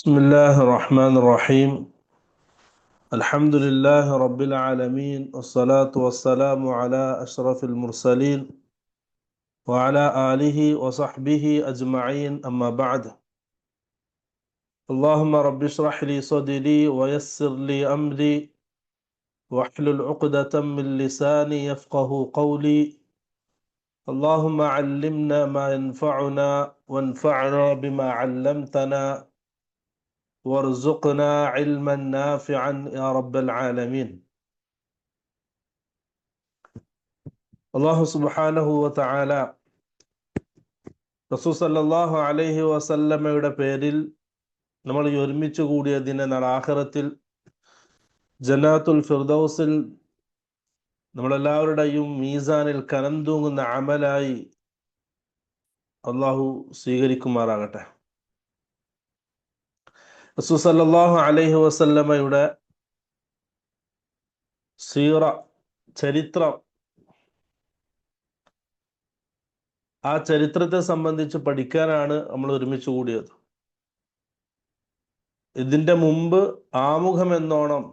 بسم الله الرحمن الرحيم. الحمد لله رب العالمين، والصلاة والسلام على أشرف المرسلين وعلى آله وصحبه أجمعين، أما بعد. اللهم رب اشرح لي صدري ويسر لي أمري واحلل عقدة من لساني يفقه قولي. اللهم علمنا ما ينفعنا وانفعنا بما علمتنا وارزقنا علما نافعا يا رب العالمين. അള്ളാഹു സുബ്ഹാനഹു വ തആല റസൂൽ സല്ലല്ലാഹു അലൈഹി വസല്ലമയുടെ പേരിൽ നമ്മൾ ഈ ഒരുമിച്ച് കൂടിയതിനെ നാളെ ആഖിറത്തിൽ ജന്നാത്തുൽ ഫിർദൗസിൽ നമ്മളെല്ലാവരുടെയും മീസാനിൽ കനം തൂങ്ങുന്ന അമലായി അള്ളാഹു സ്വീകരിക്കുമാറാകട്ടെ. റസൂൽ സല്ലല്ലാഹു അലൈഹി വസല്ലമയുടെ സീറ, ചരിത്രം, ആ ചരിത്രത്തെ സംബന്ധിച്ച് പഠിക്കാനാണ് നമ്മൾ ഒരുമിച്ച് കൂടിയത്. ഇതിന്റെ മുമ്പ് ആമുഖം എന്നോണം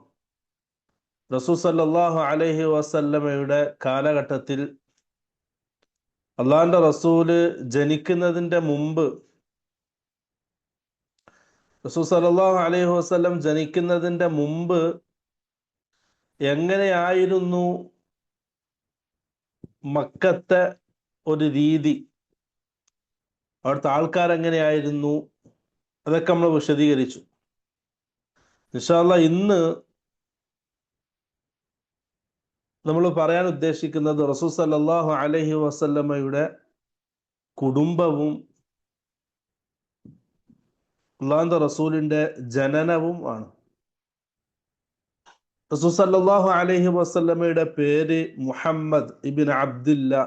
റസൂൽ സല്ലല്ലാഹു അലൈഹി വസല്ലമയുടെ കാലഘട്ടത്തിൽ അള്ളാഹിന്റെ റസൂല് ജനിക്കുന്നതിന്റെ മുമ്പ്, റസൂൽ സല്ലല്ലാഹു അലൈഹി വസല്ലം ജനിക്കുന്നതിന്റെ മുമ്പ് എങ്ങനെയായിരുന്നു മക്കത്തെ ഒരു രീതി, അവിടുത്തെ ആൾക്കാരെങ്ങനെയായിരുന്നു, അതൊക്കെ നമ്മൾ വിശദീകരിച്ചു. ഇൻഷാ അല്ലാഹ് ഇന്ന് നമ്മൾ പറയാൻ ഉദ്ദേശിക്കുന്നത് റസൂൽ സല്ലല്ലാഹു അലൈഹി വസല്ലമയുടെ കുടുംബവും അള്ളാഹുവിന്റെ റസൂലിന്റെ ജനനവും ആണ്. റസൂൽ സല്ലല്ലാഹു അലൈഹി വസല്ലമയുടെ പേര് മുഹമ്മദ് ഇബ്നു അബ്ദുല്ല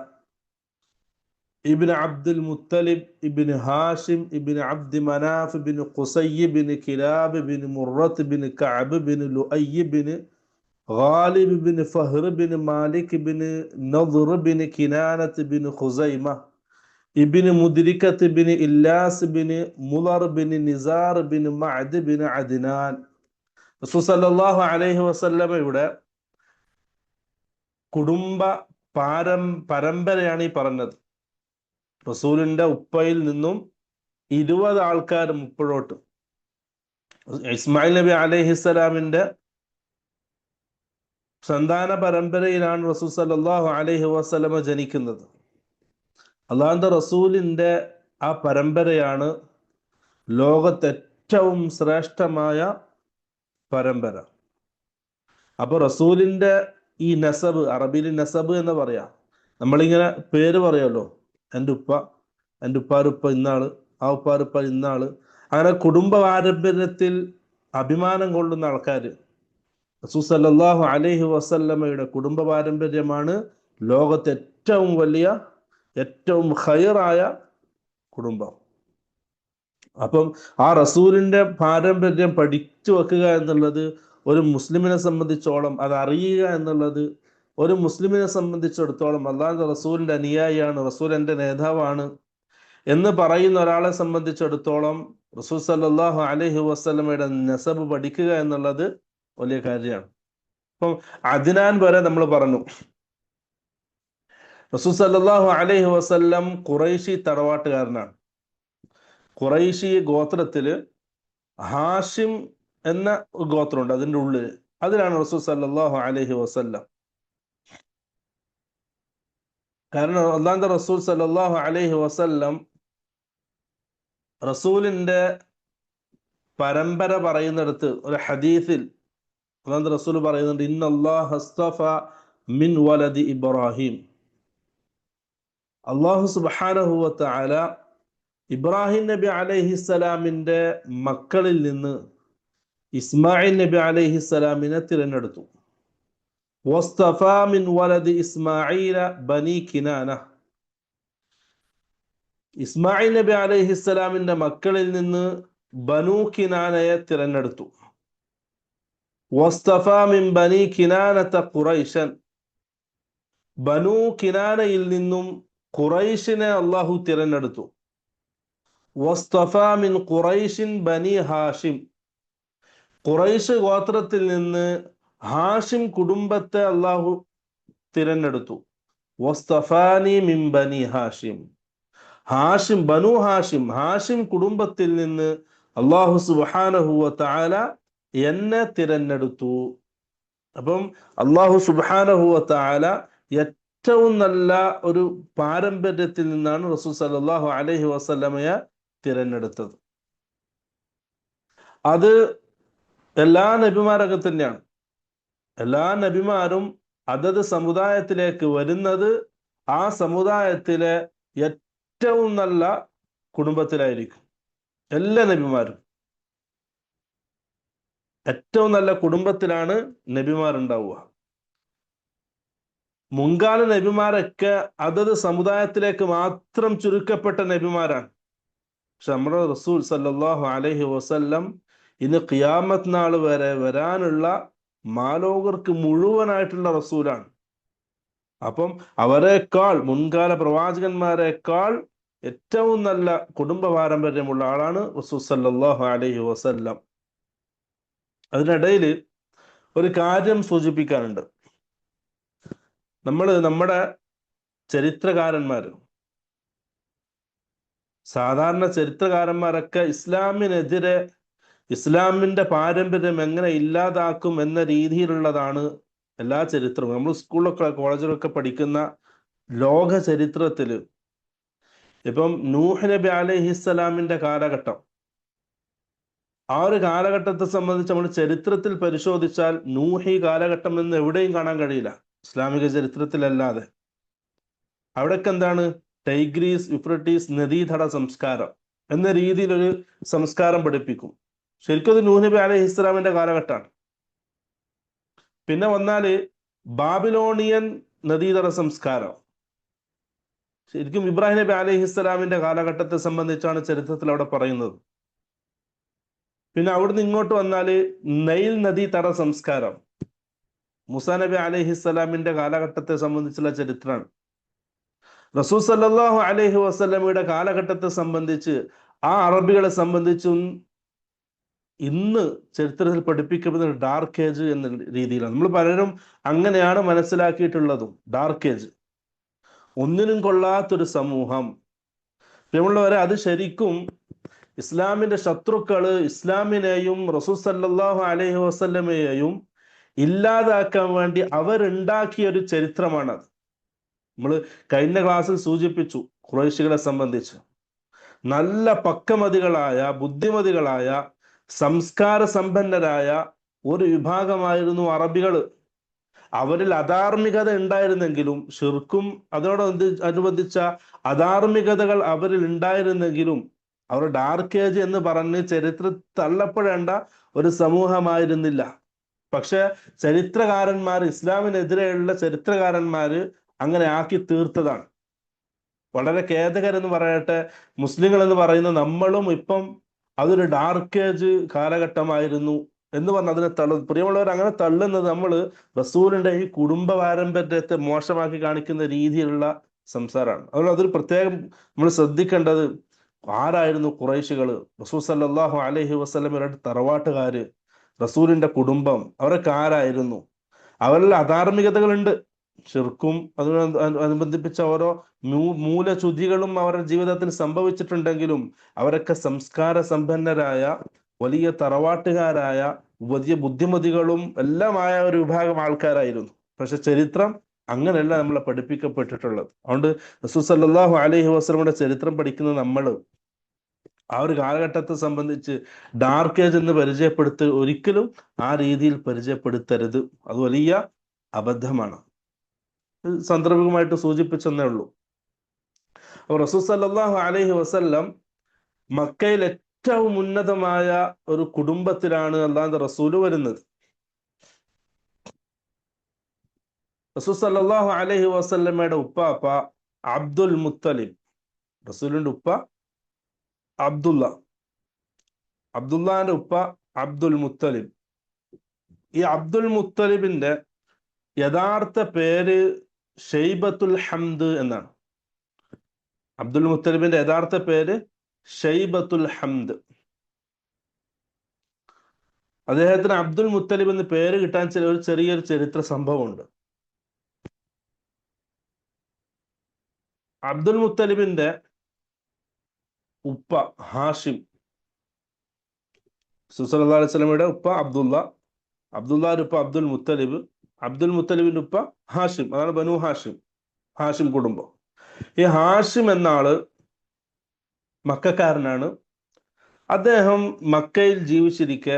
ഇബ്നു അബ്ദുൽ മുത്തലിബ് ഇബ്നു ഹാഷിം ഇബ്നു അബ്ദി മനാഫ് ഇബ്നു ഖുസയ് ഇബ്നു കിലാബ് ഇബ്നു മുറത്ത് ഇബ്നു കഅബ് ഇബ്നു ലുഅയ് ഇബ്നു ഗാലിബ് ഇബ്നു ഫഹ്ർ ഇബ്നു മാലിക് ഇബ്നു നദ്ർ ഇബ്നു കിനാനത്ത് ഇബ്നു ഖുസൈമ ഇബ്നു മുദ്രികത്ത് ഇബ്നു ഇല്ലാസ് ഇബ്നു മുളർ ഇബ്നു നിസാർ ഇബ്നു മഅദ് ഇബ്നു അദ്നാൻ. റസൂൽ സല്ലല്ലാഹു അലൈഹി വസല്ലമയുടെ കുടുംബ പരമ്പരയാണ് ഈ പറഞ്ഞത്. റസൂലിന്റെ ഉപ്പയിൽ നിന്നും 20 ആൾക്കാർ മുപ്പോഴോട്ട്. ഇസ്മായിൽ നബി അലൈഹിസ്സലാമിന്റെ സന്താന പരമ്പരയിലാണ് റസൂൽ സല്ലല്ലാഹു അലൈഹി വസല്ലമ ജനിക്കുന്നത്. അള്ളാഹുവിന്റെ റസൂലിന്റെ ആ പരമ്പരയാണ് ലോകത്തെ ഏറ്റവും ശ്രേഷ്ഠമായ പരമ്പര. അപ്പൊ റസൂലിന്റെ ഈ നസബ്, അറബിയിൽ നസബ് എന്ന് പറയാം. നമ്മളിങ്ങനെ പേര് പറയുമല്ലോ, എൻ്റെ ഉപ്പാരുപ്പ ഇന്നാള്, ആ ഉപ്പാരുപ്പ ഇന്നാള്, അങ്ങനെ കുടുംബ പാരമ്പര്യത്തിൽ അഭിമാനം കൊള്ളുന്ന ആൾക്കാർ. റസൂൽ സല്ലല്ലാഹു അലൈഹി വസല്ലമയുടെ കുടുംബ പാരമ്പര്യമാണ് ലോകത്തെ ഏറ്റവും വലിയ, ഏറ്റവും ഖൈറായ കുടുംബം. അപ്പം ആ റസൂലിന്റെ പാരമ്പര്യം പഠിച്ചു വെക്കുക എന്നുള്ളത് ഒരു മുസ്ലിമിനെ സംബന്ധിച്ചോളം, അത് അറിയുക എന്നുള്ളത് ഒരു മുസ്ലിമിനെ സംബന്ധിച്ചിടത്തോളം, അല്ലാഹുവിന്റെ റസൂലിന്റെ അനുയായിയാണ്, റസൂൽ എൻ്റെ നേതാവാണ് എന്ന് പറയുന്ന ഒരാളെ സംബന്ധിച്ചിടത്തോളം റസൂൽ സല്ലല്ലാഹു അലൈഹി വസല്ലമയുടെ നസബ് പഠിക്കുക എന്നുള്ളത് വലിയ കാര്യമാണ്. അപ്പം അദ്നാൻ വരെ നമ്മൾ പറഞ്ഞു. റസൂൽ സല്ലല്ലാഹു അലൈഹി വസല്ലം ഖുറൈശി തറവാട്ടുകാരനാണ്. ഖുറൈശി ഗോത്രത്തില് ഹാഷിം എന്ന ഗോത്രമുണ്ട്, അതിൻ്റെ ഉള്ളിൽ, അതിലാണ് റസൂൽ സല്ലല്ലാഹു അലൈഹി വസല്ലം. കാരണം അല്ലാഹുവിന്റെ റസൂൽ സല്ലല്ലാഹു അലൈഹി വസല്ലം റസൂലിന്റെ പരമ്പര പറയുന്നിടത്ത് ഒരു ഹദീസിൽ അല്ലാഹുവിന്റെ റസൂൽ പറയുന്നുണ്ട്, ഇന്നല്ലാഹ അസ്തഫ മിൻ വലദി ഇബ്രാഹിം. അല്ലാഹു സുബ്ഹാനഹു വ തആല ഇബ്രാഹിം നബി അലൈഹിസ്സലാമിന്റെ മക്കളിൽ നിന്ന് ഇസ്മായിൽ നബി അലൈഹിസ്സലാമിനെ തിരഞ്ഞെടുത്തു. വസ്തഫാ മിൻ വലദി ഇസ്മാഈല ബനി കിനാന. ഇസ്മായിൽ നബി അലൈഹിസ്സലാമിന്റെ മക്കളിൽ നിന്ന് ബനു കിനാനയെ തിരഞ്ഞെടുത്തു. വസ്തഫാ മിൻ ബനി കിനാനത ഖുറൈശൻ. ബനു കിനാനയിൽ നിന്നും ഖുറൈശിനെ അള്ളാഹു തിരഞ്ഞെടുത്തു. വസ്തഫ മിൻ ഖുറൈശിൻ ബനി ഹാഷിം, ഖുറൈശ് ഗോത്രത്തിൽ നിന്ന് ഹാഷിം കുടുംബത്തെ അള്ളാഹു തിരഞ്ഞെടുത്തു. വസ്തഫാനി മിൻ ബനി ഹാഷിം, ഹാഷിം ബനു ഹാഷിം, ഹാഷിം കുടുംബത്തിൽ നിന്ന് അള്ളാഹു സുബ്ഹാനഹു വ തആല എന്നെ തിരഞ്ഞെടുത്തു. അപ്പം അള്ളാഹു സുബ്ഹാനഹു വ തആല ഏറ്റവും നല്ല ഒരു പാരമ്പര്യത്തിൽ നിന്നാണ് റസൂൽ സല്ലല്ലാഹു അലൈഹി വസല്ലമയെ തിരഞ്ഞെടുത്തത്. അത് എല്ലാ നബിമാരൊക്കെ തന്നെയാണ്. എല്ലാ നബിമാരും അതത് സമുദായത്തിലേക്ക് വരുന്നത് ആ സമുദായത്തിലെ ഏറ്റവും നല്ല കുടുംബത്തിലായിരിക്കും. എല്ലാ നബിമാരും ഏറ്റവും നല്ല കുടുംബത്തിലാണ് നബിമാരുണ്ടാവുക. മുൻകാല നബിമാരൊക്കെ അതത് സമുദായത്തിലേക്ക് മാത്രം ചുരുക്കപ്പെട്ട നബിമാരാണ്. പക്ഷെ നമ്മുടെ റസൂൽ സല്ലല്ലാഹു അലൈഹി വസല്ലം ഇന്ന് ഖിയാമത്ത് നാൾ വരെ വരാനുള്ള മാലോകർക്ക് മുഴുവനായിട്ടുള്ള റസൂലാണ്. അപ്പം അവരെക്കാൾ, മുൻകാല പ്രവാചകന്മാരെക്കാൾ ഏറ്റവും നല്ല കുടുംബ പാരമ്പര്യമുള്ള ആളാണ് റസൂൽ സല്ലല്ലാഹു അലൈഹി വസല്ലം. അതിനിടയിൽ ഒരു കാര്യം സൂചിപ്പിക്കാനുണ്ട്. നമ്മുടെ ചരിത്രകാരന്മാർ, സാധാരണ ചരിത്രകാരന്മാരൊക്കെ ഇസ്ലാമിനെതിരെ, ഇസ്ലാമിന്റെ പാരമ്പര്യം എങ്ങനെ ഇല്ലാതാക്കും എന്ന രീതിയിലുള്ളതാണ് എല്ലാ ചരിത്രവും. നമ്മൾ സ്കൂളിലൊക്കെ കോളേജിലൊക്കെ പഠിക്കുന്ന ലോക ചരിത്രത്തില് ഇപ്പം നൂഹ് നബി അലൈഹിസ്സലാമിന്റെ കാലഘട്ടം, ആ ഒരു കാലഘട്ടത്തെ സംബന്ധിച്ച് നമ്മൾ ചരിത്രത്തിൽ പരിശോധിച്ചാൽ നൂഹി കാലഘട്ടം എന്ന് എവിടെയും കാണാൻ കഴിയില്ല, ഇസ്ലാമിക ചരിത്രത്തിലല്ലാതെ. അവിടൊക്കെ എന്താണ്, ടൈഗ്രീസ് യുഫ്രട്ടീസ് നദീതട സംസ്കാരം എന്ന രീതിയിൽ ഒരു സംസ്കാരം പഠിപ്പിക്കും. ശരിക്കും അത് നൂഹ് നബി അലൈഹി ഇസ്ലാമിന്റെ കാലഘട്ടമാണ്. പിന്നെ വന്നാല് ബാബിലോണിയൻ നദീതട സംസ്കാരം, ശരിക്കും ഇബ്രാഹിം നബി അലൈഹി ഇസ്ലാമിന്റെ കാലഘട്ടത്തെ സംബന്ധിച്ചാണ് ചരിത്രത്തിൽ അവിടെ പറയുന്നത്. പിന്നെ അവിടുന്ന് ഇങ്ങോട്ട് വന്നാല് നൈൽ നദീതട സംസ്കാരം, മൂസാ നബി അലൈഹി ഇസ്ലാമിന്റെ കാലഘട്ടത്തെ സംബന്ധിച്ചുള്ള ചരിത്രമാണ്. റസൂൽ സല്ലല്ലാഹു അലൈഹി വസല്ലമയുടെ കാലഘട്ടത്തെ സംബന്ധിച്ച്, ആ അറബികളെ സംബന്ധിച്ചും ഇന്ന് ചരിത്രത്തിൽ പഠിപ്പിക്കപ്പെടുന്ന ഡാർക്ക് ഏജ് എന്ന രീതിയിലാണ്. നമ്മൾ പലരും അങ്ങനെയാണ് മനസ്സിലാക്കിയിട്ടുള്ളതും. ഡാർക്ക് ഏജ്, ഒന്നിനും കൊള്ളാത്തൊരു സമൂഹം. പ്രിയമുള്ളവരെ, അത് ശരിക്കും ഇസ്ലാമിന്റെ ശത്രുക്കള് ഇസ്ലാമിനെയും റസൂൽ സല്ലല്ലാഹു അലൈഹി വസല്ലമയെയും ഇല്ലാതാക്കാൻ വേണ്ടി അവരുണ്ടാക്കിയ ഒരു ചരിത്രമാണത്. നമ്മൾ കഴിഞ്ഞ ക്ലാസ്സിൽ സൂചിപ്പിച്ചു, ഖുറൈശികളെ സംബന്ധിച്ച് നല്ല പക്വമതികളായ, ബുദ്ധിമതികളായ, സംസ്കാര സമ്പന്നരായ ഒരു വിഭാഗമായിരുന്നു അറബികൾ. അവരിൽ അധാർമികത ഉണ്ടായിരുന്നെങ്കിലും, ഷിർക്കും അനുബന്ധിച്ച അധാർമികതകൾ അവരിൽ ഉണ്ടായിരുന്നെങ്കിലും, അവർ ഡാർക്ക് ഏജ് എന്ന് പറഞ്ഞ് ചരിത്രത്തിൽ തള്ളപ്പെടേണ്ട ഒരു സമൂഹമായിരുന്നില്ല. പക്ഷെ ചരിത്രകാരന്മാർ, ഇസ്ലാമിനെതിരെയുള്ള ചരിത്രകാരന്മാര് അങ്ങനെ ആക്കി തീർത്തതാണ്. വളരെ ഖേദകരെന്ന് പറയട്ടെ, മുസ്ലിങ്ങൾ എന്ന് പറയുന്ന നമ്മളും ഇപ്പം അതൊരു ഡാർക്ക് ഏജ് കാലഘട്ടമായിരുന്നു എന്ന് പറഞ്ഞ് അതിനെ പ്രിയമുള്ളവർ, അങ്ങനെ തള്ളുന്നത് നമ്മൾ റസൂലിന്റെ ഈ കുടുംബ പാരമ്പര്യത്തെ മോശമാക്കി കാണിക്കുന്ന രീതിയിലുള്ള സംസാരമാണ്. അതുകൊണ്ട് അതൊരു പ്രത്യേകം നമ്മൾ ശ്രദ്ധിക്കേണ്ടത്. ആരായിരുന്നു ഖുറൈശികള്? റസൂൽ സല്ലല്ലാഹു അലൈഹി വസല്ലമയുടെ തറവാട്ടുകാര്, റസൂലിന്റെ കുടുംബം, അവരൊക്കെ ആരായിരുന്നു? അവരിൽ അധാർമികതകളുണ്ട്, ഷിർക്കും അനുബന്ധിപ്പിച്ച ഓരോ മൂലച്യുതികളും അവരുടെ ജീവിതത്തിൽ സംഭവിച്ചിട്ടുണ്ടെങ്കിലും അവരൊക്കെ സംസ്കാര സമ്പന്നരായ, വലിയ തറവാട്ടുകാരായ, വലിയ ബുദ്ധിമതികളും എല്ലാമായ ഒരു വിഭാഗം ആൾക്കാരായിരുന്നു. പക്ഷെ ചരിത്രം അങ്ങനെയല്ല നമ്മളെ പഠിപ്പിക്കപ്പെട്ടിട്ടുള്ളത്. അതുകൊണ്ട് റസൂൽ സല്ലല്ലാഹു അലൈഹി വസല്ലമയുടെ ചരിത്രം പഠിക്കുന്ന നമ്മൾ ആ ഒരു കാലഘട്ടത്തെ സംബന്ധിച്ച് ഡാർക്ക് ഏജ് എന്ന് ഒരിക്കലും ആ രീതിയിൽ പരിചയപ്പെടുത്തരുത്. അത് വലിയ അബദ്ധമാണ്. സാന്ദർഭികമായിട്ട് സൂചിപ്പിച്ചെന്നേ ഉള്ളൂ. അപ്പൊ റസൂൽ സല്ലല്ലാഹു അലൈഹി വസല്ലം മക്കയിൽ ഏറ്റവും ഉന്നതമായ ഒരു കുടുംബത്തിലാണ് അല്ലാഹുവിന്റെ റസൂല് വരുന്നത്. റസൂൽ സല്ലല്ലാഹു അലൈഹി വസല്ലമയുടെ ഉപ്പാപ്പ അബ്ദുൽ മുത്തലിബ്, റസൂലിന്റെ ഉപ്പ അബ്ദുല്ലാന്റെ ഉപ്പ അബ്ദുൽ മുത്തലിബ്. ഈ അബ്ദുൽ മുത്തലിബിന്റെ യഥാർത്ഥ പേര് ഷെയ്ബത്തുൽ ഹംദ് എന്നാണ്. അബ്ദുൽ മുത്തലിബിന്റെ യഥാർത്ഥ പേര് ഷൈബത്തുൽ ഹംദ്. അദ്ദേഹത്തിന് അബ്ദുൽ മുത്തലിബ് എന്ന് പേര് കിട്ടാൻ ഒരു ചെറിയൊരു ചരിത്ര സംഭവമുണ്ട്. അബ്ദുൽ മുത്തലിബിന്റെ ഉപ്പ ഹാഷിം, സല്ലല്ലാഹു അലൈഹി വസല്ലമയുടെ ഉപ്പ അബ്ദുള്ള, അബ്ദുള്ളയുടെ ഉപ്പ അബ്ദുൽ മുത്തലിബ്, അബ്ദുൽ മുത്തലിബിന്റെ ഉപ്പ ഹാഷിം. അതാണ് ബനു ഹാഷിം, ഹാഷിം കുടുംബം. ഈ ഹാഷിം എന്ന ആള് മക്കക്കാരനാണ്. അദ്ദേഹം മക്കയിൽ ജീവിച്ചിരിക്കെ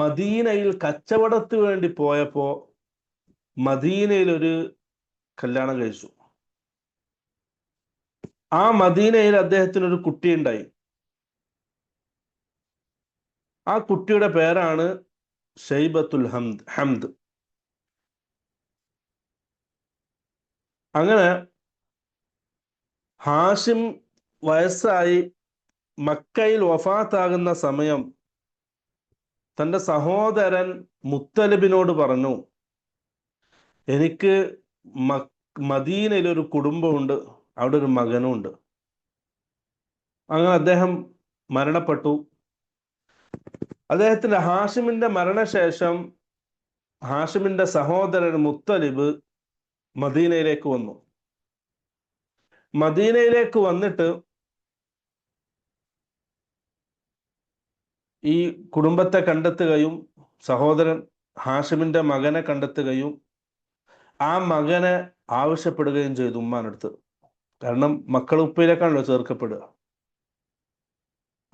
മദീനയിൽ കച്ചവടത്തിന് വേണ്ടി പോയപ്പോ മദീനയിൽ ഒരു കല്യാണം കഴിച്ചു. ആ മദീനയിൽ അദ്ദേഹത്തിന് ഒരു കുട്ടിയുണ്ടായി. ആ കുട്ടിയുടെ പേരാണ് ഷൈബത്തുൽ ഹംദ്. അങ്ങനെ ഹാഷിം വയസ്സായി മക്കയിൽ വഫാത്താകുന്ന സമയം തൻ്റെ സഹോദരൻ മുത്തലിബിനോട് പറഞ്ഞു, എനിക്ക് മദീനയിൽ ഒരു കുടുംബമുണ്ട്, അവിടെ ഒരു മകനുണ്ട്. അങ്ങനെ അദ്ദേഹം മരണപ്പെട്ടു. അദ്ദേഹത്തിന്റെ ഹാഷിമിന്റെ മരണശേഷം ഹാഷിമിന്റെ സഹോദരൻ മുത്തലിബ് മദീനയിലേക്ക് വന്നു. മദീനയിലേക്ക് വന്നിട്ട് ഈ കുടുംബത്തെ കണ്ടെത്തുകയും സഹോദരൻ ഹാഷിമിന്റെ മകനെ കണ്ടെത്തുകയും ആ മകനെ ആവശ്യപ്പെടുകയും ചെയ്തു ഉമ്മാനടുത്ത്. കാരണം മക്കൾ ഉപ്പയിലേക്കാണല്ലോ ചേർക്കപ്പെടുക.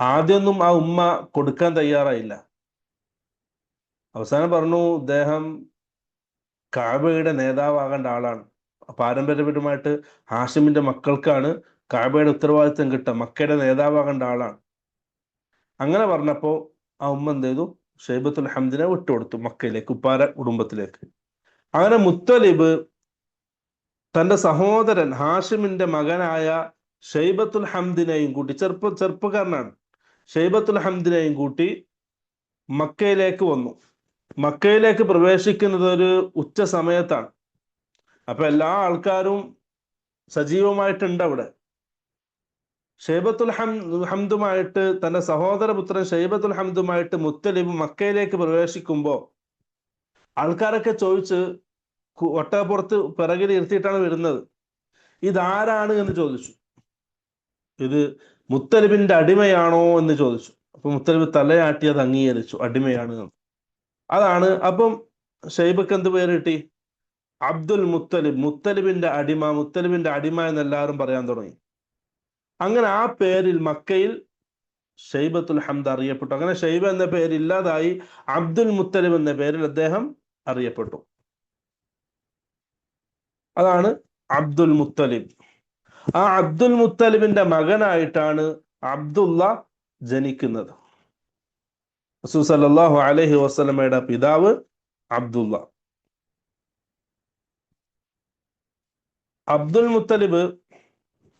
ആദ്യമൊന്നും ആ ഉമ്മ കൊടുക്കാൻ തയ്യാറായില്ല. അവസാനം പറഞ്ഞു, ഇദ്ദേഹം കഅബയുടെ നേതാവാകേണ്ട ആളാണ്. പാരമ്പര്യപരമായിട്ട് ഹാഷിമിന്റെ മക്കൾക്കാണ് കഅബയുടെ ഉത്തരവാദിത്വം കിട്ടുക, മക്കയുടെ നേതാവാകേണ്ട ആളാണ്. അങ്ങനെ പറഞ്ഞപ്പോ ആ ഉമ്മ എന്ത് ചെയ്തു, ഷൈബത്തുൽ ഹംദിനെ വിട്ടുകൊടുത്തു മക്കയിലേക്ക്, ഉപ്പാര കുടുംബത്തിലേക്ക്. അങ്ങനെ മുത്തലിബ് തന്റെ സഹോദരൻ ഹാഷിമിന്റെ മകനായ ഷൈബത്തുൽ ഹംദിനെയും കൂട്ടി, ചെറുപ്പക്കാരനാണ്, ഷൈബത്തുൽ ഹംദിനെയും കൂട്ടി മക്കയിലേക്ക് വന്നു. മക്കയിലേക്ക് പ്രവേശിക്കുന്നത് ഒരു ഉച്ച സമയത്താണ്. അപ്പൊ എല്ലാ ആൾക്കാരും സജീവമായിട്ടുണ്ട് അവിടെ. ഷൈബത്തുൽ ഹംദുമായിട്ട്, തന്റെ സഹോദരപുത്രൻ ഷൈബത്തുൽ ഹംദുമായിട്ട് മുത്തലിബ് മക്കയിലേക്ക് പ്രവേശിക്കുമ്പോൾ ആൾക്കാരൊക്കെ ചോദിച്ച്, ഒട്ടകപ്പുറത്ത് പിറകിൽ ഇരുത്തിയിട്ടാണ് വരുന്നത്, ഇതാരാണ് എന്ന് ചോദിച്ചു. ഇത് മുത്തലിബിന്റെ അടിമയാണോ എന്ന് ചോദിച്ചു. അപ്പൊ മുത്തലിബ് തലയാട്ടി അത് അംഗീകരിച്ചു, അടിമയാണ്. അതാണ്. അപ്പം ഷൈബക്ക് എന്ത് പേര് കിട്ടി? അബ്ദുൽ മുത്തലിബ്, മുത്തലിബിന്റെ അടിമ, മുത്തലിബിന്റെ അടിമ എന്ന് എല്ലാവരും പറയാൻ തുടങ്ങി. അങ്ങനെ ആ പേരിൽ മക്കയിൽ ഷൈബത്തുൽ ഹംദ് അറിയപ്പെട്ടു. അങ്ങനെ ഷൈബ എന്ന പേര് ഇല്ലാതായി അബ്ദുൽ മുത്തലിബ് എന്ന പേരിൽ അദ്ദേഹം അറിയപ്പെട്ടു. അതാണ് അബ്ദുൽ മുത്തലിബ്. ആ അബ്ദുൽ മുത്തലിബിന്റെ മകനായിട്ടാണ് അബ്ദുള്ള ജനിക്കുന്നത്. റസൂൽ സല്ലല്ലാഹു അലൈഹി വസല്ലമയുടെ പിതാവ് അബ്ദുള്ള. അബ്ദുൽ മുത്തലിബ്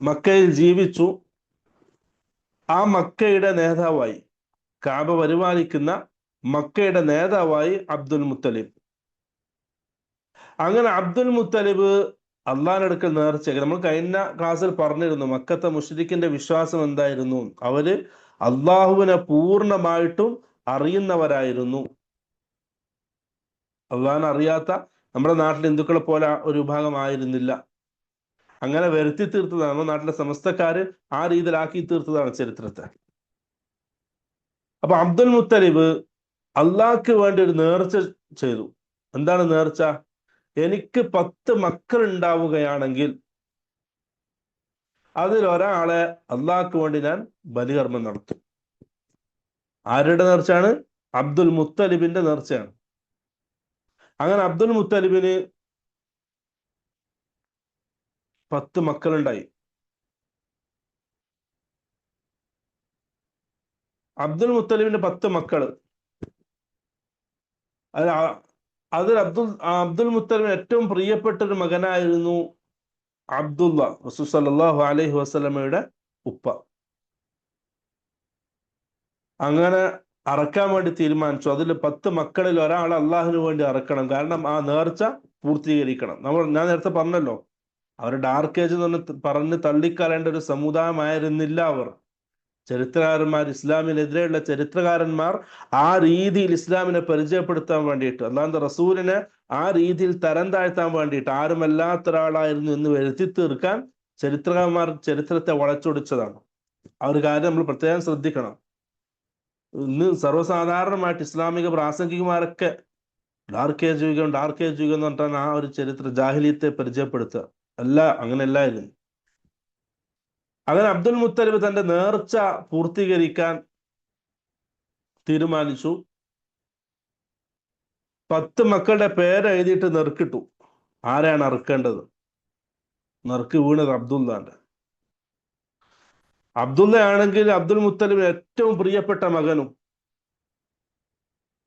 മക്കയിൽ ജീവിച്ചു. ആ മക്കയുടെ നേതാവായി, കഅബ പരിപാലിക്കുന്ന മക്കയുടെ നേതാവായി അബ്ദുൽ മുത്തലിബ്. അങ്ങനെ അബ്ദുൽ മുത്തലിബ് അള്ളാഹിന്റെ അടുക്കൽ നേർച്ച. നമ്മൾ കഴിഞ്ഞ ക്ലാസ്സിൽ പറഞ്ഞിരുന്നു മക്കത്തെ മുശ്രിക്കിന്റെ വിശ്വാസം എന്തായിരുന്നു. അവര് അള്ളാഹുവിനെ പൂർണ്ണമായിട്ടും അറിയുന്നവരായിരുന്നു. അള്ളാഹിനെ അറിയാത്ത നമ്മുടെ നാട്ടിലെ ഹിന്ദുക്കളെ പോലെ ഒരു വിഭാഗമായിരുന്നില്ല. അങ്ങനെ വരുത്തി തീർത്തതാണ് നമ്മുടെ നാട്ടിലെ സമസ്തക്കാര്, ആ രീതിയിലാക്കി തീർത്തതാണ് ചരിത്രത്തെ. അപ്പൊ അബ്ദുൽ മുത്തലിബ് അള്ളാഹ്ക്ക് വേണ്ടി ഒരു നേർച്ച ചെയ്തു. എന്താണ് നേർച്ച? എനിക്ക് 10 മക്കൾ ഉണ്ടാവുകയാണെങ്കിൽ അതിലൊരാളെ അള്ളാഹ്ക്ക് വേണ്ടി ഞാൻ ബലികർമ്മം നടത്തും. ആരുടെ നേർച്ചയാണ്? അബ്ദുൽ മുത്തലിബിന്റെ നേർച്ചയാണ്. അങ്ങനെ അബ്ദുൽ മുത്തലിബിന് 10 മക്കളുണ്ടായി. അബ്ദുൽ മുത്തലിബിന്റെ 10 മക്കള്. അതിൽ അബ്ദുൽ മുത്തലിബിന് ഏറ്റവും പ്രിയപ്പെട്ട ഒരു മകനായിരുന്നു അബ്ദുള്ള, റസൂൽ സല്ലല്ലാഹു അലൈഹി വസല്ലമയുടെ ഉപ്പ. അങ്ങനെ അറക്കാൻ വേണ്ടി തീരുമാനിച്ചു. അതിൽ 10 മക്കളിൽ ഒരാൾ അള്ളാഹുവിന് വേണ്ടി അറക്കണം. കാരണം ആ നേർച്ച പൂർത്തീകരിക്കണം. ഞാൻ നേരത്തെ പറഞ്ഞല്ലോ, അവർ ഡാർക്ക് ഏജ് എന്ന് പറഞ്ഞ് തള്ളിക്കളയേണ്ട ഒരു സമുദായമായിരുന്നില്ല അവർ. ചരിത്രകാരന്മാർ, ഇസ്ലാമിനെതിരെയുള്ള ചരിത്രകാരന്മാർ ആ രീതിയിൽ ഇസ്ലാമിനെ പരിചയപ്പെടുത്താൻ വേണ്ടിയിട്ട്, അല്ലാതെ റസൂലിനെ ആ രീതിയിൽ തരം താഴ്ത്താൻ വേണ്ടിയിട്ട് ആരുമല്ലാത്ത ഒരാളായിരുന്നു എന്ന് വരുത്തി തീർക്കാൻ ചരിത്രകാരന്മാർ ചരിത്രത്തെ വളച്ചൊടിച്ചതാണ്. ആ ഒരു കാര്യം നമ്മൾ പ്രത്യേകം ശ്രദ്ധിക്കണം. ഇന്ന് സർവ്വസാധാരണമായിട്ട് ഇസ്ലാമിക പ്രാസംഗികമാരൊക്കെ ഡാർക്ക് ഏജ് യുഗം എന്ന് പറഞ്ഞാൽ ആ ഒരു ചരിത്ര ജാഹിലിയത്തെ പരിചയപ്പെടുത്തുക. അല്ല, അങ്ങനെയല്ലായിരുന്നു. അങ്ങനെ അബ്ദുൽ മുത്തലിബ് തന്റെ നേർച്ച പൂർത്തീകരിക്കാൻ തീരുമാനിച്ചു. 10 മക്കളുടെ പേര് എഴുതിയിട്ട് നെറുക്കിട്ടു. ആരെയാണ് അറുക്കേണ്ടത്? നെറുക്ക് വീണത് അബ്ദുല്ലാന്റെ. അബ്ദുല്ല ആണെങ്കിൽ അബ്ദുൽ മുത്തലിബിന് ഏറ്റവും പ്രിയപ്പെട്ട മകനും.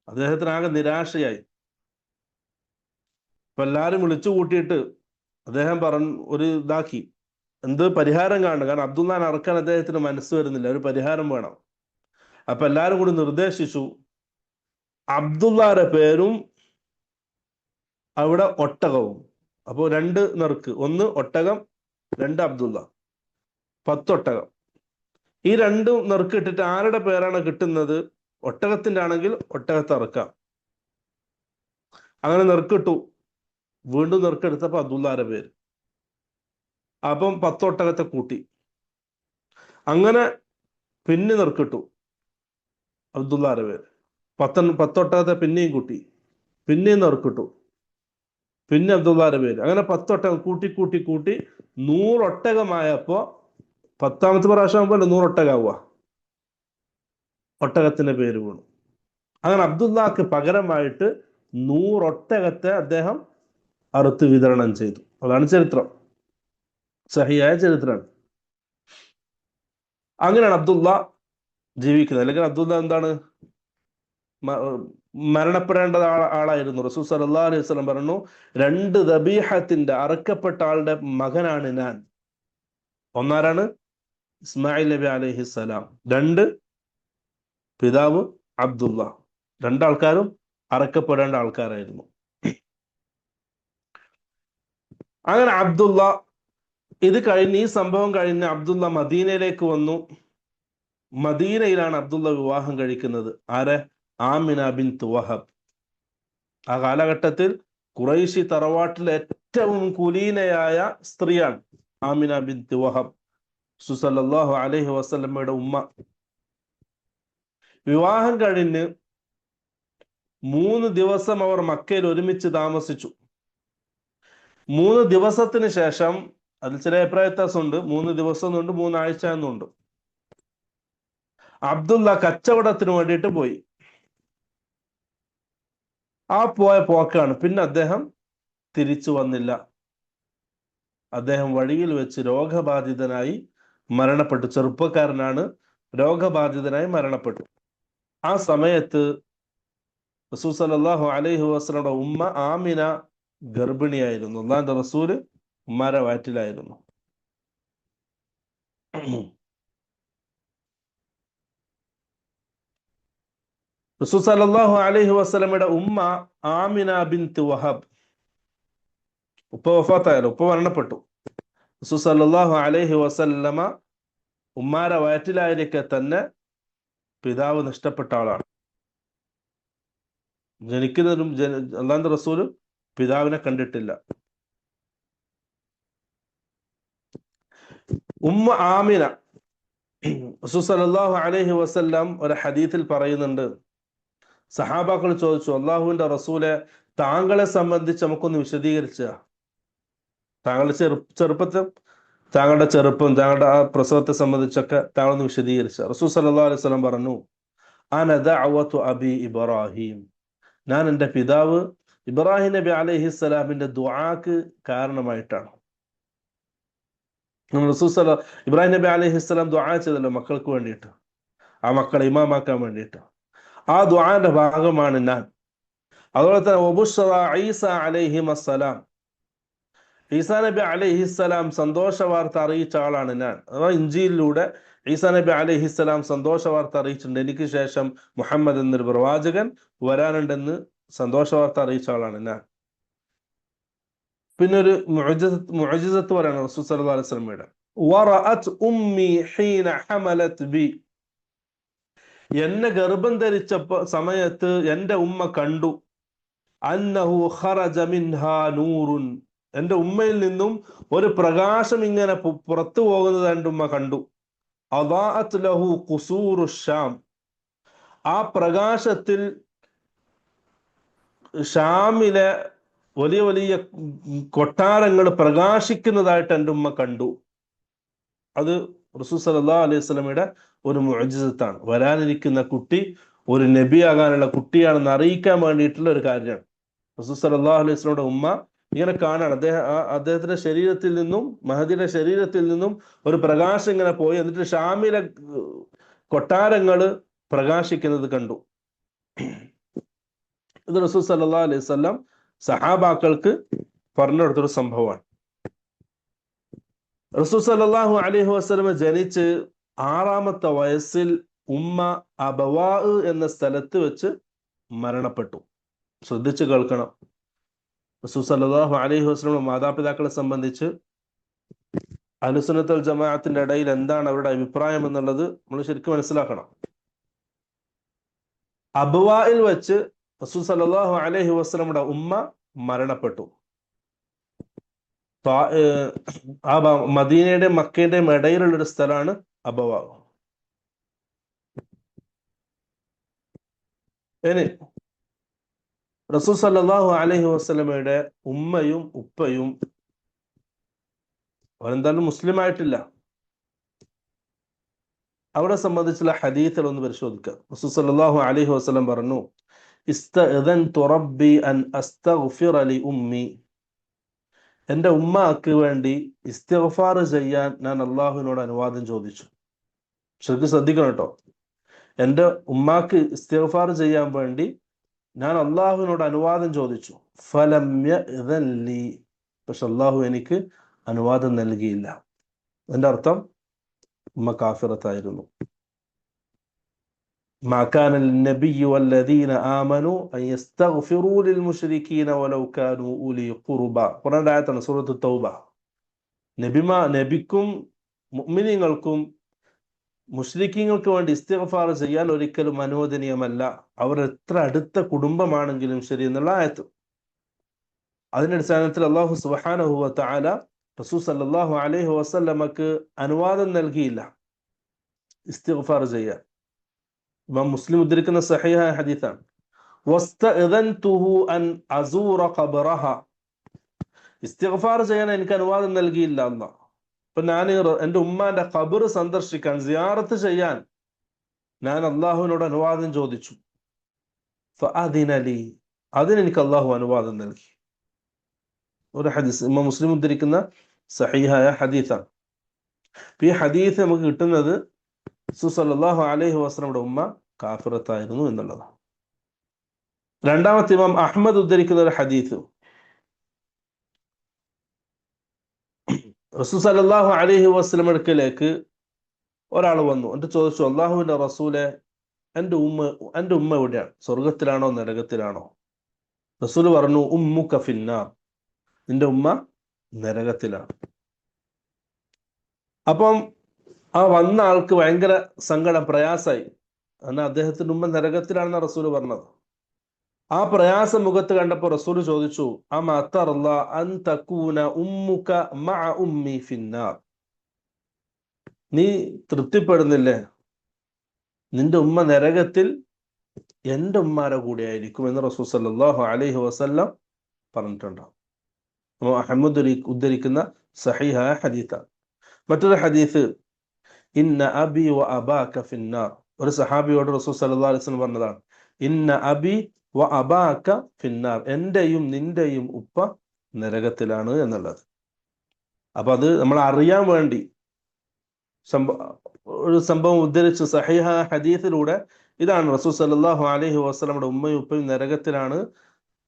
അദ്ദേഹത്തിനാകെ നിരാശയായി. ഇപ്പൊ എല്ലാരും വിളിച്ചു കൂട്ടിയിട്ട് അദ്ദേഹം ഒരു ഇതാക്കി, എന്ത് പരിഹാരം കാണണം. കാരണം അബ്ദുല്ലാനെ അറക്കാൻ അദ്ദേഹത്തിന് മനസ്സ് വരുന്നില്ല, ഒരു പരിഹാരം വേണം. അപ്പൊ എല്ലാരും കൂടി നിർദ്ദേശിച്ചു, അബ്ദുല്ലാന്റെ പേരും അവിടെ ഒട്ടകവും. അപ്പോ 2 നെറുക്ക്, 1 ഒട്ടകം, 2 അബ്ദുല്ല, 10 ഒട്ടകം. ഈ 2 നെറുക്ക് ഇട്ടിട്ട് ആരുടെ പേരാണ് കിട്ടുന്നത്, ഒട്ടകത്തിന്റെ ആണെങ്കിൽ ഒട്ടകത്തെ അറക്കാം. അങ്ങനെ നെറുക്കിട്ടു. വീണ്ടും നെറുക്കെടുത്തപ്പോ അബ്ദുല്ലാന്റെ പേര്. അപ്പം 10 ഒട്ടകത്തെ കൂട്ടി. അങ്ങനെ പിന്നെ നെറുക്കിട്ടു, അബ്ദുല്ലാന്റെ പേര്. 10 ഒട്ടകത്തെ പിന്നെയും കൂട്ടി, പിന്നെയും നെറുക്കിട്ടു, പിന്നെ അബ്ദുല്ലാന്റെ പേര്. അങ്ങനെ 10 ഒട്ടകം കൂട്ടി കൂട്ടി കൂട്ടി 100 ഒട്ടകമായപ്പോ 10ാമത്തെ പ്രാവശ്യം ആകുമ്പോൾ 100 ഒട്ടകാവുക, ഒട്ടകത്തിന്റെ പേര് വീണു. അങ്ങനെ അബ്ദുല്ലാക്ക് പകരമായിട്ട് 100 ഒട്ടകത്തെ അദ്ദേഹം അറുത്ത് വിതരണം ചെയ്തു. അതാണ് ചരിത്രം, സഹിയായ ചരിത്രമാണ്. അങ്ങനെയാണ് അബ്ദുല്ല ജീവിക്കുന്നത്. അല്ലെങ്കിൽ അബ്ദുല്ല എന്താണ്, മരണപ്പെടേണ്ട ആളായിരുന്നു. റസൂൽ സല്ലല്ലാഹു അലൈഹി വസല്ലം പറഞ്ഞു, 2 ദബീഹത്തിന്റെ അറക്കപ്പെട്ട ആളുടെ മകനാണ് ഞാൻ. ഒന്നാരാണ്? ഇസ്മായിൽ നബി അലൈഹിസ്സലാം. 2 പിതാവ് അബ്ദുല്ല. 2 ആൾക്കാരും അറക്കപ്പെടേണ്ട ആൾക്കാരായിരുന്നു. അങ്ങനെ അബ്ദുല്ല ഇത് കഴിഞ്ഞ്, ഈ സംഭവം കഴിഞ്ഞ് അബ്ദുല്ല മദീനയിലേക്ക് വന്നു. മദീനയിലാണ് അബ്ദുല്ല വിവാഹം കഴിക്കുന്നത്. ആരെ? ആമിന ബിൻത് വഹബ്. ആ കാലഘട്ടത്തിൽ ഖുറൈശി തറവാട്ടിലെ ഏറ്റവും കുലീനയായ സ്ത്രീയാണ് ആമിന ബിൻത് വഹബ്, സല്ലല്ലാഹു അലൈഹി വസല്ലമയുടെ ഉമ്മ. വിവാഹം കഴിഞ്ഞ് 3 ദിവസം അവർ മക്കയിൽ ഒരുമിച്ച് താമസിച്ചു. 3 ദിവസത്തിന് ശേഷം, അതിൽ ചില അഭിപ്രായ വ്യത്യാസമുണ്ട്, 3 ദിവസം എന്നുണ്ട്, 3 ആഴ്ച എന്നുണ്ട്, അബ്ദുല്ല കച്ചവടത്തിന് വേണ്ടിയിട്ട് പോയി. ആ പോയ പോക്കാണ്. പിന്നെ അദ്ദേഹം തിരിച്ചു വന്നില്ല. അദ്ദേഹം വഴിയിൽ വെച്ച് രോഗബാധിതനായി മരണപ്പെട്ടു. ചെറുപ്പക്കാരനാണ്, രോഗബാധിതനായി മരണപ്പെട്ടു. ആ സമയത്ത് റസൂൽ സല്ലല്ലാഹു അലൈഹി വസല്ലമയുടെ ഉമ്മ ആമിന ഗർഭിണിയായിരുന്നു. അല്ലാഹുവിന്റെ റസൂല് ഉമ്മാരെ വയറ്റിലായിരുന്നു. റസൂൽ സല്ലല്ലാഹു അലൈഹി വസല്ലമയുടെ ഉമ്മ ആമിന ബിൻത് വഹബ്, ഉപ്പ വഫാത്തായാലും, ഉപ്പ മരണപ്പെട്ടു. റസൂൽ സല്ലല്ലാഹു അലൈഹി വസല്ലമ ഉമ്മാരെ വയറ്റിലായിരിക്കെ തന്നെ പിതാവ് നഷ്ടപ്പെട്ട ആളാണ്. ജനിക്കുന്നതിനും അല്ലാഹുവിന്റെ റസൂല് പിതാവിനെ കണ്ടിട്ടില്ല. ഉമ്മ ആമിന, റസൂൽ സല്ലല്ലാഹു അലൈഹി വസല്ലം ഒരു ഹദീസിൽ പറയുന്നുണ്ട്, സഹാബാക്കൾ ചോദിച്ചു, അള്ളാഹുവിന്റെ റസൂലെ, താങ്കളെ സംബന്ധിച്ച് നമുക്കൊന്ന് വിശദീകരിച്ച. താങ്കളുടെ താങ്കളുടെ ചെറുപ്പം, താങ്കളുടെ ആ പ്രസവത്തെ സംബന്ധിച്ചൊക്കെ താങ്കളൊന്ന് വിശദീകരിച്ച. റസൂൽ സല്ലല്ലാഹു അലൈഹി വസല്ലം പറഞ്ഞു, അന ദഅവതു അബി ഇബ്രാഹിം, ഞാൻ എൻ്റെ പിതാവ് ഇബ്രാഹിം നബി അലൈഹിസ്സലാമിന്റെ ദുആക്ക് കാരണമായിട്ടാണ്. റസൂൽ ഇബ്രാഹിം നബി അലൈഹിസ്സലാം ദുആ ചെയ്തല്ലോ മക്കൾക്ക് വേണ്ടിയിട്ട്, ആ മക്കളെ ഇമാമാക്കാൻ വേണ്ടിയിട്ട്. ആ ദുആന്റെ ഭാഗമാണ് ഞാൻ. അതുപോലെ തന്നെ വബുശ്റ ഈസ അലൈഹിമസ്സലാം, ഈസാ നബി അലൈഹിസ്സലാം സന്തോഷ വാർത്ത അറിയിച്ച ആളാണ് ഞാൻ. അഥവാ ഇഞ്ചീലിലൂടെ ഈസാ നബി അലൈഹിസ്സലാം സന്തോഷ വാർത്ത അറിയിച്ചിട്ടുണ്ട്, എനിക്ക് ശേഷം മുഹമ്മദ് എന്നൊരു പ്രവാചകൻ വരാനുണ്ടെന്ന് സന്തോഷ വാർത്ത അറിയിച്ച ആളാണ് ഞാൻ. പിന്നെ ഒരു മുഅ്ജിസത്ത് പറയാണ് റസൂൽ സല്ലല്ലാഹു അലൈഹി വസല്ലമയുടെ, വറഅത് ഉമ്മി ഹീന ഹമലത് ബി, എന്നെ ഗർഭം ധരിച്ച സമയത്ത് എന്റെ ഉമ്മ കണ്ടു, അന്നഹു ഖറജ മിൻഹാ നൂറുൻ, എന്റെ ഉമ്മയിൽ നിന്നും ഒരു പ്രകാശം ഇങ്ങനെ പുറത്തു പോകുന്നത് എന്റെ ഉമ്മ കണ്ടു. അദാഅത് ലഹു ഖുസൂറു ഷാം, ആ പ്രകാശത്തിൽ ഷാമിലെ വലിയ വലിയ കൊട്ടാരങ്ങൾ പ്രകാശിക്കുന്നതായിട്ട് എൻ്റെ ഉമ്മ കണ്ടു. അത് റസൂൽ സല്ലല്ലാഹു അലൈഹി വസല്ലമയുടെ ഒരു മുഅ്ജിസത്താണ്. വരാനിരിക്കുന്ന കുട്ടി ഒരു നബിയാകാനുള്ള കുട്ടിയാണെന്ന് അറിയിക്കാൻ വേണ്ടിയിട്ടുള്ള ഒരു കാര്യമാണ്. റസൂൽ സല്ലല്ലാഹു അലൈഹി വസല്ലമയുടെ ഉമ്മ ഇങ്ങനെ കാണാണ്, അദ്ദേഹത്തിന്റെ ശരീരത്തിൽ നിന്നും, മഹദിയുടെ ശരീരത്തിൽ നിന്നും ഒരു പ്രകാശം ഇങ്ങനെ പോയി, എന്നിട്ട് ഷാമിലെ കൊട്ടാരങ്ങള് പ്രകാശിക്കുന്നത് കണ്ടു. ഇത് റസൂൽ സല്ലല്ലാഹു അലൈഹി വസല്ലം സഹാബാക്കൾക്ക് പറഞ്ഞു കൊടുത്തൊരു സംഭവമാണ്. റസൂൽ സല്ലല്ലാഹു അലൈഹി വസല്ലം ജനിച്ച് 6-ാമത്തെ വയസ്സിൽ ഉമ്മ അബവാ എന്ന സ്ഥലത്ത് വെച്ച് മരണപ്പെട്ടു. ശ്രദ്ധിച്ചു കേൾക്കണം. റസൂൽ സല്ലല്ലാഹു അലൈഹി വസല്ലം മാതാപിതാക്കളെ സംബന്ധിച്ച് അഹ്ലുസുന്നത്ത് വൽ ജമാഅത്തിന്റെ ഇടയിൽ എന്താണ് അവരുടെ അഭിപ്രായം എന്നുള്ളത് നമ്മൾ ശരിക്കും മനസ്സിലാക്കണം. അബവായിൽ വെച്ച് റസൂൽ സല്ലല്ലാഹു അലൈഹി വസല്ലമയുടെ ഉമ്മ മരണപ്പെട്ടു. മദീനയുടെ മക്കയുടെയും ഇടയിലുള്ള ഒരു സ്ഥലമാണ് അബവാ. ഇനി റസൂൽ സല്ലല്ലാഹു അലൈഹി വസല്ലമയുടെ ഉമ്മയും ഉപ്പയും അവരെന്തായാലും മുസ്ലിം ആയിട്ടില്ല. അവരെ സംബന്ധിച്ചുള്ള ഹദീസുകൾ ഒന്ന് പരിശോധിക്കാം. റസൂൽ സല്ലല്ലാഹു അലൈഹി വസല്ലം പറഞ്ഞു, ഇസ്തഅദൻതു റബ്ബി അൻ അസ്തഗ്ഫിറ ലി ഉമ്മി, എൻ്റെ ഉമ്മക്ക് വേണ്ടി ഇസ്തിഗ്ഫാർ ചെയ്യാൻ ഞാൻ അള്ളാഹുവിനോട് അനുവാദം ചോദിച്ചു. ശരിക്കും ശ്രദ്ധിക്കണം കേട്ടോ. എൻ്റെ ഉമ്മാക്ക് ഇസ്തിഗ്ഫാർ ചെയ്യാൻ വേണ്ടി ഞാൻ അള്ളാഹുവിനോട് അനുവാദം ചോദിച്ചു. ഫലം യഅ്ദൻ ലി, പക്ഷെ അള്ളാഹു എനിക്ക് അനുവാദം നൽകിയില്ല. അതിന്റെ അർത്ഥം ഉമ്മ കാഫിറത്തായിരുന്നു. മാ കാന ലിന്നബിയ്യി വല്ലദീന ആമനൂ അൻ യസ്തഗ്ഫിറൂ ലിൽമുശ്രികീന വലൗ കാനൂ ഉലി ഖുർബ. ഖുർആന്റെ ആയത്താണ്, സൂറത്തുൽ തൗബ. നബിക്കും മുഅ്മിനീങ്ങൾക്കും മുശ്രിക്കീങ്ങൾക്ക് വേണ്ടി ഇസ്തിഗ്ഫാർ ചെയ്യാൻ ഒരിക്കലും അനുവദനീയമല്ല, അവർ എത്ര അടുത്ത കുടുംബമാണെങ്കിലും ശരി എന്നുള്ള ആയത്ത്. അതിന്റെ അടിസ്ഥാനത്തിൽ അല്ലാഹു സുബ്ഹാനഹു വ തആല റസൂൽ സല്ലല്ലാഹു അലൈഹി വസല്ലമക്ക് അനുവാദം നൽകിയില്ല ഇസ്തിഗ്ഫാർ ചെയ്യാൻ. ഇമാം മുസ്ലിം ഉദ്ധരിക്കുന്ന സഹീഹായ ഹദീസാണ്. വസ്തഅദൻതുഹു അൻ അസൂറ ഖബറഹ, ഇസ്തിഗ്ഫാർ ചെയ്യാൻ എനിക്ക് അനുവാദം നൽകിയില്ല അല്ലാഹ്. അപ്പൊ ഞാൻ എൻ്റെ ഉമ്മാന്റെ ഖബർ സന്ദർശിക്കാൻ, സിയാറത്ത് ചെയ്യാൻ ഞാൻ അള്ളാഹുവിനോട് അനുവാദം ചോദിച്ചു. ഫഅദിന ലി, അതിനെനിക്ക് അള്ളാഹു അനുവാദം നൽകി. ഒരു ഹദീസ് ഇമാം മുസ്ലിം ഉദ്ധരിക്കുന്ന സഹീഹായ ഹദീസാണ്. ഈ ഹദീസ് നമുക്ക് കിട്ടുന്നത് റസൂൽ സല്ലല്ലാഹു അലൈഹി വസല്ലമയുടെ ഉമ്മ കാഫിറത്തായിരുന്നു എന്നുള്ളതാണ്. രണ്ടാമത്തെ ഇമാം അഹ്മദ് ഉദ്ധരിക്കുന്ന ഒരു ഹദീസ്, റസൂൽ സല്ലല്ലാഹു അലൈഹി വസല്ലമയുടെ അടുക്കലേക്ക് ഒരാൾ വന്നു, എന്നിട്ട് ചോദിച്ചു, അള്ളാഹുവിന്റെ റസൂലെ, എൻ്റെ ഉമ്മ എവിടെയാണ്? സ്വർഗത്തിലാണോ നരകത്തിലാണോ? റസൂൽ പറഞ്ഞു, ഉമ്മുക ഫിന്നാർ, നിന്റെ ഉമ്മ നരകത്തിലാണ്. അപ്പം ആ വന്ന ആൾക്ക് ഭയങ്കര സങ്കടം, പ്രയാസായി. എന്നാൽ അദ്ദേഹത്തിന്റെ ഉമ്മ നരകത്തിലാണെന്ന റസൂൽ പറഞ്ഞത്. ആ പ്രയാസം മുഖത്ത് കണ്ടപ്പോൾ റസൂൽ ചോദിച്ചു, അമാ തർള അൻ തകൂന ഉമ്മുക മഅ ഉമ്മി ഫിന്നാർ, നീ തൃപ്തിപ്പെടുന്നില്ലേ നിന്റെ ഉമ്മ നരകത്തിൽ എൻ്റെ ഉമ്മാരെ കൂടെ ആയിരിക്കും എന്ന് റസൂൽ സല്ലല്ലാഹു അലൈഹി വസല്ലം പറഞ്ഞിട്ടുണ്ട്. അഹ്മദ് ഉദ്ധരിക്കുന്ന സഹീഹായ ഹദീസാണ്. മറ്റൊരു ഹദീസ്, ഇന്ന അബി വ അബാക ഫിന്നാർ, ഒരു സഹാബിയോട് റസൂൽ സല്ലല്ലാഹു അലൈഹി വസല്ലം പറഞ്ഞതാണ്, ഇന്ന അബി വ അബാക ഫിന്നാർ, എന്റെയും നിന്റെയും ഉപ്പ നരകത്തിലാണ് എന്നുള്ളത്. അപ്പൊ അത് നമ്മൾ അറിയാൻ വേണ്ടി ഒരു സംഭവം ഉദ്ധരിച്ച് സഹീഹായ ഹദീസിലൂടെ ഇതാണ് റസൂൽ സല്ലല്ലാഹു അലൈഹി വസല്ലമയുടെ ഉമ്മയും ഉപ്പയും നരകത്തിലാണ്,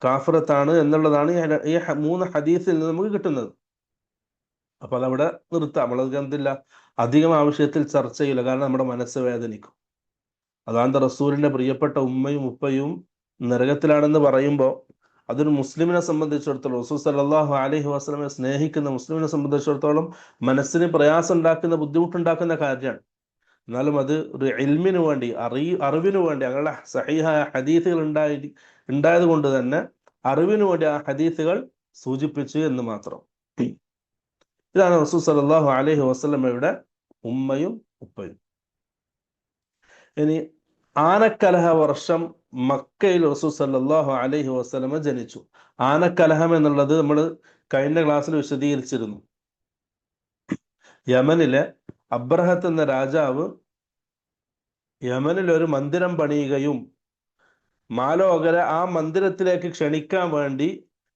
കാഫിറത്താണ് എന്നുള്ളതാണ് ഈ 3 ഹദീസിൽ നിന്ന് നമുക്ക് കിട്ടുന്നത്. അപ്പൊ അതവിടെ നിർത്താം. നമ്മളത് എന്തില്ല, അധികം ആ വിഷയത്തിൽ ചർച്ച ചെയ്യില്ല, കാരണം നമ്മുടെ മനസ്സ് വേദനിക്കും. അതാണ്ട് റസൂലിന്റെ പ്രിയപ്പെട്ട ഉമ്മയും ഉപ്പയും നരകത്തിലാണെന്ന് പറയുമ്പോൾ അതൊരു മുസ്ലിമിനെ സംബന്ധിച്ചിടത്തോളം, റസൂൽ സല്ലല്ലാഹു അലൈഹി വസല്ലമയെ സ്നേഹിക്കുന്ന മുസ്ലിമിനെ സംബന്ധിച്ചിടത്തോളം മനസ്സിന് പ്രയാസം ഉണ്ടാക്കുന്ന, ബുദ്ധിമുട്ടുണ്ടാക്കുന്ന കാര്യമാണ്. എന്നാലും അത് ഒരു ഇൽമിന് വേണ്ടി, അറിവിന് വേണ്ടി, അങ്ങനെ സഹീഹായ ഹദീസുകൾ ഉണ്ടായത് കൊണ്ട് തന്നെ അറിവിന് വേണ്ടി ആ ഹദീസുകൾ സൂചിപ്പിച്ചു എന്ന് മാത്രം. ഇതാണ് റസൂൽ സല്ലല്ലാഹു അലൈഹി വസല്ലമയുടെ ഉമ്മയും ഉപ്പയും. ഇനി ആനക്കലഹ വർഷം മക്കയിൽ റസൂൽ സല്ലല്ലാഹു അലൈഹി വസല്ലമ ജനിച്ചു. ആനക്കലഹം എന്നുള്ളത് നമ്മൾ കഴിഞ്ഞ ക്ലാസ്സിൽ വിശദീകരിച്ചിരുന്നു. യമനിലെ അബ്രഹത്ത് എന്ന രാജാവ് യമനിൽ ഒരു മന്ദിരം പണിയുകയും മാലോകരെ ആ മന്ദിരത്തിലേക്ക് ക്ഷണിക്കാൻ വേണ്ടി,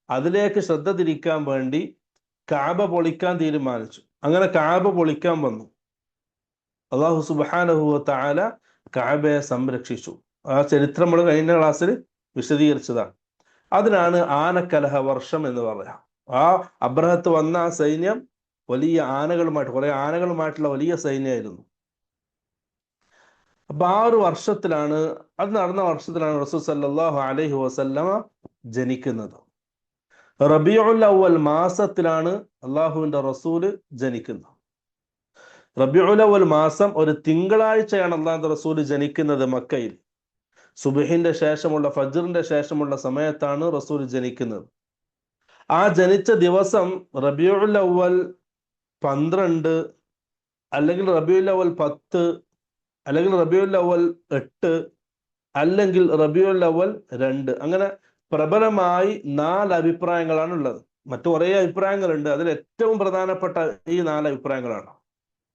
അതിലേക്ക് ശ്രദ്ധ തിരിക്കാൻ വേണ്ടി കഅബ പൊളിക്കാൻ തീരുമാനിച്ചു. അങ്ങനെ കഅബ പൊളിക്കാൻ വന്നു. അല്ലാഹു സുബ്ഹാനഹു വ തആല കഅബയെ സംരക്ഷിച്ചു. ആ ചരിത്രം നമ്മൾ കഴിഞ്ഞ ക്ലാസ്സിൽ വിശദീകരിച്ചതാണ്. അതിനാണ് ആനക്കലഹ വർഷം എന്ന് പറയാം. ആ അബ്രഹത്ത് വന്ന ആ സൈന്യം വലിയ ആനകളുമായിട്ട്, കുറെ ആനകളുമായിട്ടുള്ള വലിയ സൈന്യമായിരുന്നു. അപ്പൊ ആ ഒരു വർഷത്തിലാണ്, അത് നടന്ന വർഷത്തിലാണ് റസൂൽ സല്ലല്ലാഹു അലൈഹി വസല്ലമ ജനിക്കുന്നത്. റബീഉൽ അവ്വൽ മാസത്തിലാണ് അള്ളാഹുവിന്റെ റസൂല് ജനിക്കുന്നത്. റബീഉൽ അവ്വൽ മാസം ഒരു തിങ്കളാഴ്ചയാണ് അള്ളാഹുവിന്റെ റസൂല് ജനിക്കുന്നത്. മക്കയിൽ സുബ്ഹിന്റെ ശേഷമുള്ള, ഫജ്റിന്റെ ശേഷമുള്ള സമയത്താണ് റസൂൽ ജനിക്കുന്നത്. ആ ജനിച്ച ദിവസം റബീഉൽ അവ്വൽ 12, അല്ലെങ്കിൽ റബീഉൽ അവ്വൽ 10, അല്ലെങ്കിൽ റബീഉൽ അവ്വൽ 8, അല്ലെങ്കിൽ റബീഉൽ അവ്വൽ 2. അങ്ങനെ പ്രബലമായി 4 അഭിപ്രായങ്ങളാണ് ഉള്ളത്. മറ്റു കുറേ അഭിപ്രായങ്ങളുണ്ട്. അതിൽ ഏറ്റവും പ്രധാനപ്പെട്ട ഈ 4 അഭിപ്രായങ്ങളാണ്.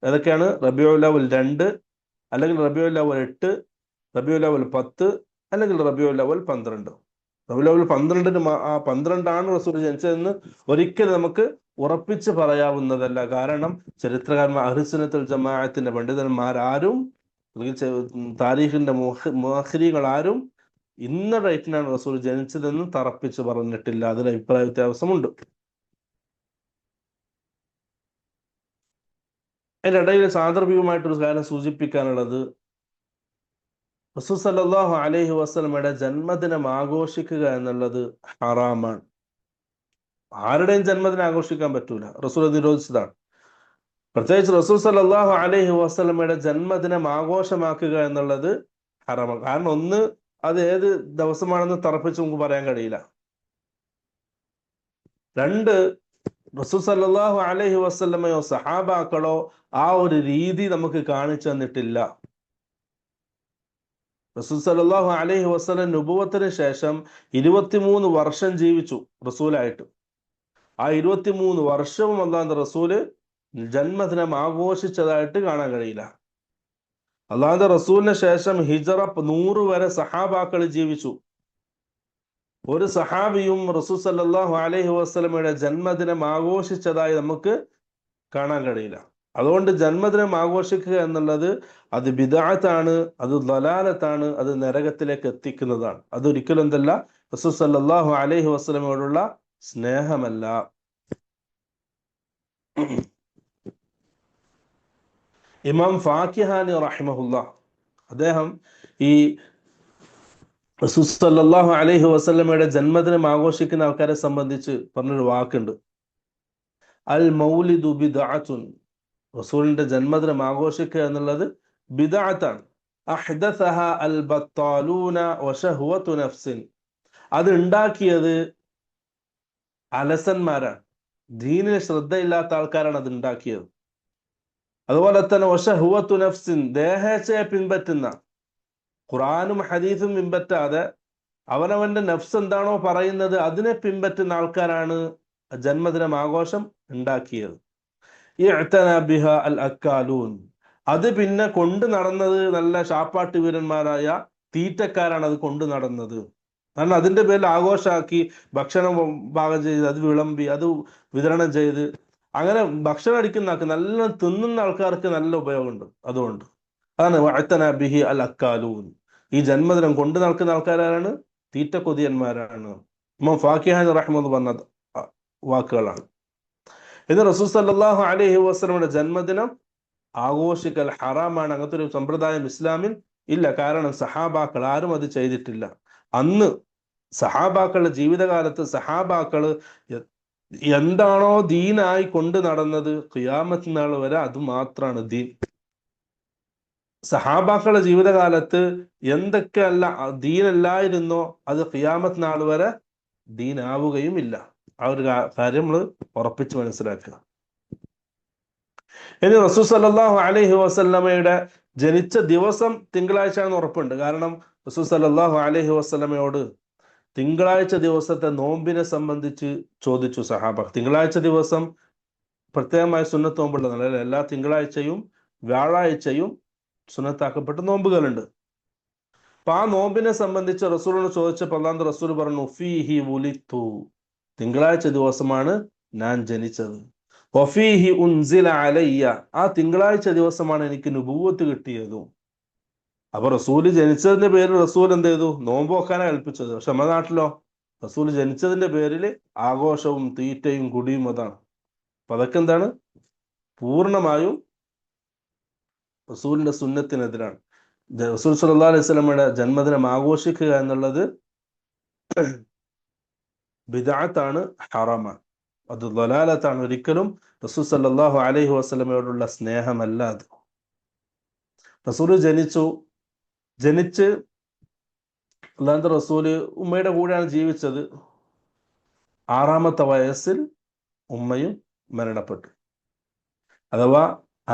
ഏതൊക്കെയാണ്? റബീഉൽ അവ്വൽ 2, അല്ലെങ്കിൽ റബീഉൽ അവ്വൽ 8, റബീഉൽ അവ്വൽ 10, അല്ലെങ്കിൽ റബീഉൽ അവ്വൽ 12. റബീഉൽ അവ്വൽ 12 12 റസൂൽ ജനിച്ചതെന്ന് ഒരിക്കലും നമുക്ക് ഉറപ്പിച്ച് പറയാവുന്നതല്ല. കാരണം ചരിത്രകാരന്മാർ, അഹ്ലുസുന്നത്തുൽ ജമാഅത്തിന്റെ പണ്ഡിതന്മാരാരും, താരീഖിന്റെ മുഅഖിരീങ്ങൾ ആരും ഇന്ന ഡേറ്റിനാണ് റസൂൽ ജനിച്ചതെന്ന് തറപ്പിച്ച് പറഞ്ഞിട്ടില്ല. അതിൽ അഭിപ്രായ വ്യത്യാസമുണ്ട്. അതിന്റെ ഇടയിൽ സാന്ദർഭികമായിട്ടൊരു കാര്യം സൂചിപ്പിക്കാനുള്ളത്, റസൂൽ സല്ലല്ലാഹു അലൈഹി വസല്ലമയുടെ ജന്മദിനം ആഘോഷിക്കുക എന്നുള്ളത് ഹറാമാണ്. ആരുടെയും ജന്മദിനം ആഘോഷിക്കാൻ പറ്റൂല, റസൂൽ നിരോധിച്ചതാണ്. പ്രത്യേകിച്ച് റസൂൽ സല്ലല്ലാഹു അലൈഹി വസല്ലമയുടെ ജന്മദിനം ആഘോഷമാക്കുക എന്നുള്ളത് ഹറാമാണ്. കാരണം ഒന്ന്, അത് ഏത് ദിവസമാണെന്ന് തറപ്പിച്ച് നമുക്ക് പറയാൻ കഴിയില്ല. 2, റസൂൽ സല്ലല്ലാഹു അലൈഹി വസല്ലമയോ സഹാബാക്കളോ ആ ഒരു രീതി നമുക്ക് കാണിച്ചു തന്നിട്ടില്ല. റസൂൽ സല്ലല്ലാഹു അലൈഹി വസല്ലം നുബുവത്തിന് ശേഷം 23 വർഷം ജീവിച്ചു റസൂലായിട്ട്. ആ 23 വർഷവും അല്ലാഹുവിന്റെ റസൂല് ജന്മദിനം ആഘോഷിച്ചതായിട്ട് കാണാൻ കഴിയില്ല. അല്ലാഹുവിന്റെ റസൂലിന് ശേഷം ഹിജ്റ 100 വരെ സഹാബാക്കൾ ജീവിച്ചു. ഒരു സഹാബിയും റസൂൽ സല്ലല്ലാഹു അലൈഹി വസല്ലമയുടെ ജന്മദിനം ആഘോഷിച്ചതായി നമുക്ക് കാണാൻ കഴിയില്ല. അതുകൊണ്ട് ജന്മദിനം ആഘോഷിക്കുക എന്നുള്ളത് അത് ബിദ്അത്താണ്, അത് ദലാലത്താണ്, അത് നരകത്തിലേക്ക് എത്തിക്കുന്നതാണ്. അതൊരിക്കലും എന്തല്ല, റസൂൽ സല്ലല്ലാഹു അലൈഹി വസല്ലമയോടുള്ള സ്നേഹമല്ല. ഇമാം ഫാക്കിഹാനി റഹിമഹുല്ലാഹ്, അദ്ദേഹം ഈ റസൂൽ സല്ലല്ലാഹു അലൈഹി വസല്ലമയുടെ ജന്മദിനം ആഘോഷിക്കുന്ന ആൾക്കാരെ സംബന്ധിച്ച് പറഞ്ഞൊരു വാക്കുണ്ട്, അൽ മൗലിദു ബിദ്അത്തുൻ. റസൂലിന്റെ ജന്മദിനം ആഘോഷിക്കുക എന്നുള്ളത് ബിദ്അത്താണ്. അഹ്ദസഹ അൽ ബത്താലൂന വശഹ്വതു നഫ്സിൻ. അത് ഉണ്ടാക്കിയത് അലസന്മാരാണ്, ദീനിൽ ശ്രദ്ധയില്ലാത്ത ആൾക്കാരാണ് അത് ഉണ്ടാക്കിയത്. അതുപോലെ തന്നെ വശഹ്വതു നഫ്സിൻ, ദേഹേച്ഛയെ പിൻപറ്റുന്ന, ഖുർആനും ഹദീസും പിൻപറ്റാതെ അവനവന്റെ നഫ്സ് എന്താണോ പറയുന്നത് അതിനെ പിൻപറ്റുന്ന ആൾക്കാരാണ് ജന്മദിനം ആഘോഷം ഉണ്ടാക്കിയത്. ഇഅ്തന ബിഹ അൽ അക്കാലൂൻ. അത് പിന്നെ കൊണ്ടു നടന്നത് നല്ല ശാപ്പാട്ട് വീരന്മാരായ തീറ്റക്കാരാണ് അത് കൊണ്ടു നടന്നത്. കാരണം അതിന്റെ പേരിൽ ആഘോഷമാക്കി ഭക്ഷണം പാകം ചെയ്ത് അത് വിളമ്പി അത് വിതരണം ചെയ്ത് അങ്ങനെ ഭക്ഷണം അടിക്കുന്ന ആൾക്ക്, നല്ല തിന്നുന്ന ആൾക്കാർക്ക് നല്ല ഉപയോഗമുണ്ട്. അതുകൊണ്ട് അതാണ് വഅ്തന ബിഹി അൽ അക്കാലൂൻ. ഈ ജന്മദിനം കൊണ്ടു നടക്കുന്ന ആൾക്കാരാണ് തീറ്റ കൊതിയന്മാരാണ്. ഇമാം ഫാക്കിഹാനി റഹ്മത്തുള്ളാഹി പറഞ്ഞ വാക്കുകളാണ്. ഇത് റസൂൽ സല്ലല്ലാഹു അലൈഹി വസല്ലമയുടെ ജന്മദിനം ആഘോഷിക്കൽ ഹറാമാണ്. അങ്ങനത്തെ ഒരു സമ്പ്രദായം ഇസ്ലാമിൽ ഇല്ല. കാരണം സഹാബാക്കൾ ആരും അത് ചെയ്തിട്ടില്ല. അന്ന് സഹാബാക്കളുടെ ജീവിതകാലത്ത് സഹാബാക്കള് എന്താണോ ദീനായി കൊണ്ട് നടന്നത് ഖിയാമത്ത് നാൾ വരെ അത് മാത്രമാണ് ദീൻ. സഹാബാക്കളുടെ ജീവിതകാലത്ത് എന്തൊക്കെ അല്ല ദീനല്ലായിരുന്നോ അത് ഖിയാമത്ത് നാൾ വരെ ദീനാവുകയും ഇല്ല. ആ ഒരു കാര്യം നമ്മൾ ഉറപ്പിച്ച് മനസ്സിലാക്കുക. ഇനി റസൂൽ സല്ലല്ലാഹു അലൈഹി വസല്ലമയുടെ ജനിച്ച ദിവസം തിങ്കളാഴ്ച ആണെന്ന് ഉറപ്പുണ്ട്. കാരണം റസൂൽ സല്ലല്ലാഹു അലൈഹി വസല്ലമയോട് തിങ്കളാഴ്ച ദിവസത്തെ നോമ്പിനെ സംബന്ധിച്ച് ചോദിച്ചു സഹാബ. തിങ്കളാഴ്ച ദിവസം പ്രത്യേകമായ സുന്നത്ത് നോമ്പുള്ളതാണ് അല്ലെ. എല്ലാ തിങ്കളാഴ്ചയും വ്യാഴാഴ്ചയും സുന്നത്താക്കപ്പെട്ട നോമ്പുകളുണ്ട്. അപ്പൊ ആ നോമ്പിനെ സംബന്ധിച്ച് റസൂലിനോട് ചോദിച്ചപ്പോൾ അല്ലാഹുവിന്റെ റസൂൽ പറഞ്ഞു, ഫീഹി വുലിത്തു, തിങ്കളാഴ്ച ദിവസമാണ് ഞാൻ ജനിച്ചത്. വഫീഹി ഉൻസില അലയ്യ, ആ തിങ്കളാഴ്ച ദിവസമാണ് എനിക്ക് നുബുവത്ത് കിട്ടിയതും. അപ്പൊ റസൂല് ജനിച്ചതിന്റെ പേരിൽ റസൂൽ എന്ത് ചെയ്തു? നോമ്പ് വെക്കാനാണ് കൽപ്പിച്ചത്. പക്ഷെ നമ്മുടെ നാട്ടിലോ റസൂൽ ജനിച്ചതിന്റെ പേരിൽ ആഘോഷവും തീറ്റയും കുടിയും അതാണ്. അപ്പൊ അതൊക്കെ എന്താണ്? പൂർണ്ണമായും റസൂലിന്റെ സുന്നത്തിനെതിരാണ്. റസൂൽ സല്ലല്ലാഹു അലൈഹി വസല്ലമയുടെ ജന്മദിനം ആഘോഷിക്കുക എന്നുള്ളത് ബിദ്അത്താണ്, ഹറാമാണ്, അത് ദലാലത്താണ്. ഒരിക്കലും റസൂൽ സല്ലല്ലാഹു അലൈഹി വസല്ലമയോടുള്ള സ്നേഹമല്ല അത്. റസൂൽ ജനിച്ച് അല്ലാഹുവിന്റെ റസൂല് ഉമ്മയുടെ കൂടെയാണ് ജീവിച്ചത്. 6-ാമത്തെ വയസ്സിൽ ഉമ്മയും മരണപ്പെട്ടു. അഥവാ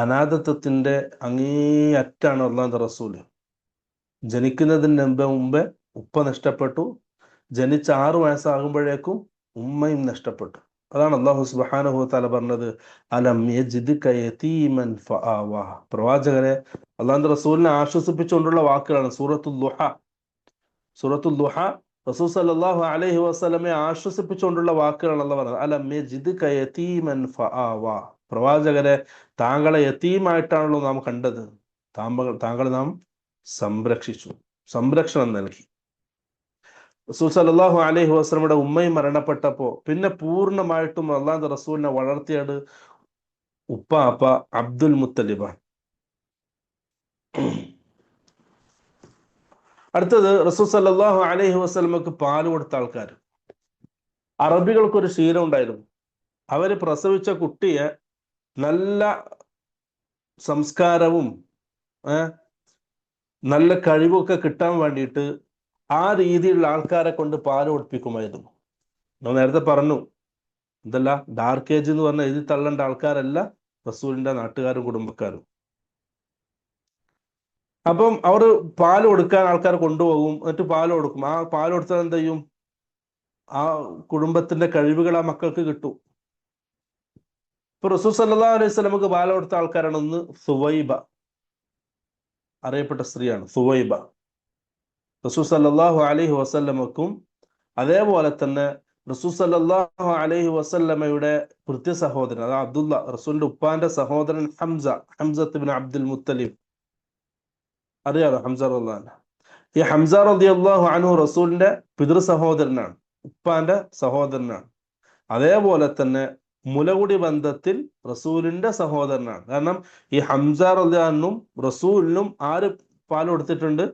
അനാഥത്വത്തിന്റെ അങ്ങേയറ്റാണ് അല്ലാഹുവിന്റെ റസൂല്. ജനിക്കുന്നതിന് മുമ്പേ ഉപ്പ നഷ്ടപ്പെട്ടു. ജനിച്ച 6 വയസ്സാകുമ്പോഴേക്കും ഉമ്മയും നഷ്ടപ്പെട്ടു. അതാണ് അല്ലാഹു സുബ്ഹാനഹു വ തആല പറഞ്ഞത്, അലം യജിദ്ക യതീമൻ ഫആവാ. പ്രവാചകരെ അല്ലാഹുവിന്റെ റസൂലിനെ ആശ്വസിപ്പിച്ചുകൊണ്ടുള്ള വാക്കുകളാണ്. സൂറത്തുൽ ദുഹ റസൂൽ സല്ലല്ലാഹു അലൈഹി വസല്ലമയെ ആശ്വസിപ്പിച്ചുകൊണ്ടുള്ള വാക്കുകളാണ് അല്ലാഹു പറഞ്ഞത്. അലം യജിദ്ക യതീമൻ ഫആവാ. പ്രവാചകരെ, താങ്കളെ യതീമായിട്ടാണല്ലോ നാം കണ്ടത്, താങ്കളെ നാം സംരക്ഷിച്ചു, സംരക്ഷണം നൽകി. റസൂൽ സല്ലല്ലാഹു അലൈഹി വസല്ലമയുടെ ഉമ്മയും മരണപ്പെട്ടപ്പോ പിന്നെ പൂർണ്ണമായിട്ടും അല്ലാഹുവിന്റെ റസൂലിനെ വളർത്തിയത് ഉപ്പാപ്പ അബ്ദുൽ മുത്തലിബാണ്. അടുത്തത് റസൂൽ സല്ലല്ലാഹു അലൈഹി വസല്ലമക്ക് പാല് കൊടുത്ത ആൾക്കാർ. അറബികൾക്കൊരു ശീലം ഉണ്ടായിരുന്നു. അവര് പ്രസവിച്ച കുട്ടിയെ നല്ല സംസ്കാരവും നല്ല കഴിവൊക്കെ കിട്ടാൻ വേണ്ടിയിട്ട് ആ രീതിയിലുള്ള ആൾക്കാരെ കൊണ്ട് പാല് കൊടുപ്പിക്കുമായിരുന്നു. ഞാൻ നേരത്തെ പറഞ്ഞു, എന്തല്ല ഡാർക്ക് ഏജ് എന്ന് പറഞ്ഞാൽ എഴുതി തള്ളേണ്ട ആൾക്കാരല്ല റസൂലിന്റെ നാട്ടുകാരും കുടുംബക്കാരും. അപ്പം അവർ പാല് കൊടുക്കാൻ ആൾക്കാർ കൊണ്ടുപോകും, എന്നിട്ട് പാല് കൊടുക്കും. ആ പാല് കൊടുത്താൽ എന്ത് ചെയ്യും? ആ കുടുംബത്തിന്റെ കഴിവുകൾ ആ മക്കൾക്ക് കിട്ടും. ഇപ്പൊ റസൂൽ സല്ലല്ലാഹു അലൈഹി വസല്ലമക്ക് പാല് കൊടുത്ത ആൾക്കാരാണ് ഒന്ന് സുവൈബ, അറിയപ്പെട്ട സ്ത്രീയാണ് സുവൈബ. റസൂൽ സല്ലല്ലാഹു അലൈഹി വസല്ലമക്കും അതേപോലെ തന്നെ റസൂൽ സല്ലല്ലാഹു അലൈഹി വസല്ലമയുടെ കൃത്യ സഹോദരൻ, അതായത് അബ്ദുള്ള, റസൂലിന്റെ ഉപ്പാന്റെ സഹോദരൻ ഹംസ ഇബ്നു അബ്ദുൽ മുത്തലിബ്, അറിയാലോ ഹംസ റളിയല്ലാഹു അൻഹു. ഈ ഹംസ റളിയല്ലാഹു അൻഹു റസൂലിന്റെ പിതൃ സഹോദരനാണ്, ഉപ്പാന്റെ സഹോദരനാണ്. അതേപോലെ തന്നെ മുലകുടി ബന്ധത്തിൽ റസൂലിന്റെ സഹോദരനാണ്. കാരണം ഈ ഹംസ റളിയല്ലാഹു അൻഹും റസൂലിനും ആര് പാല് കൊടുത്തിട്ടുണ്ട്?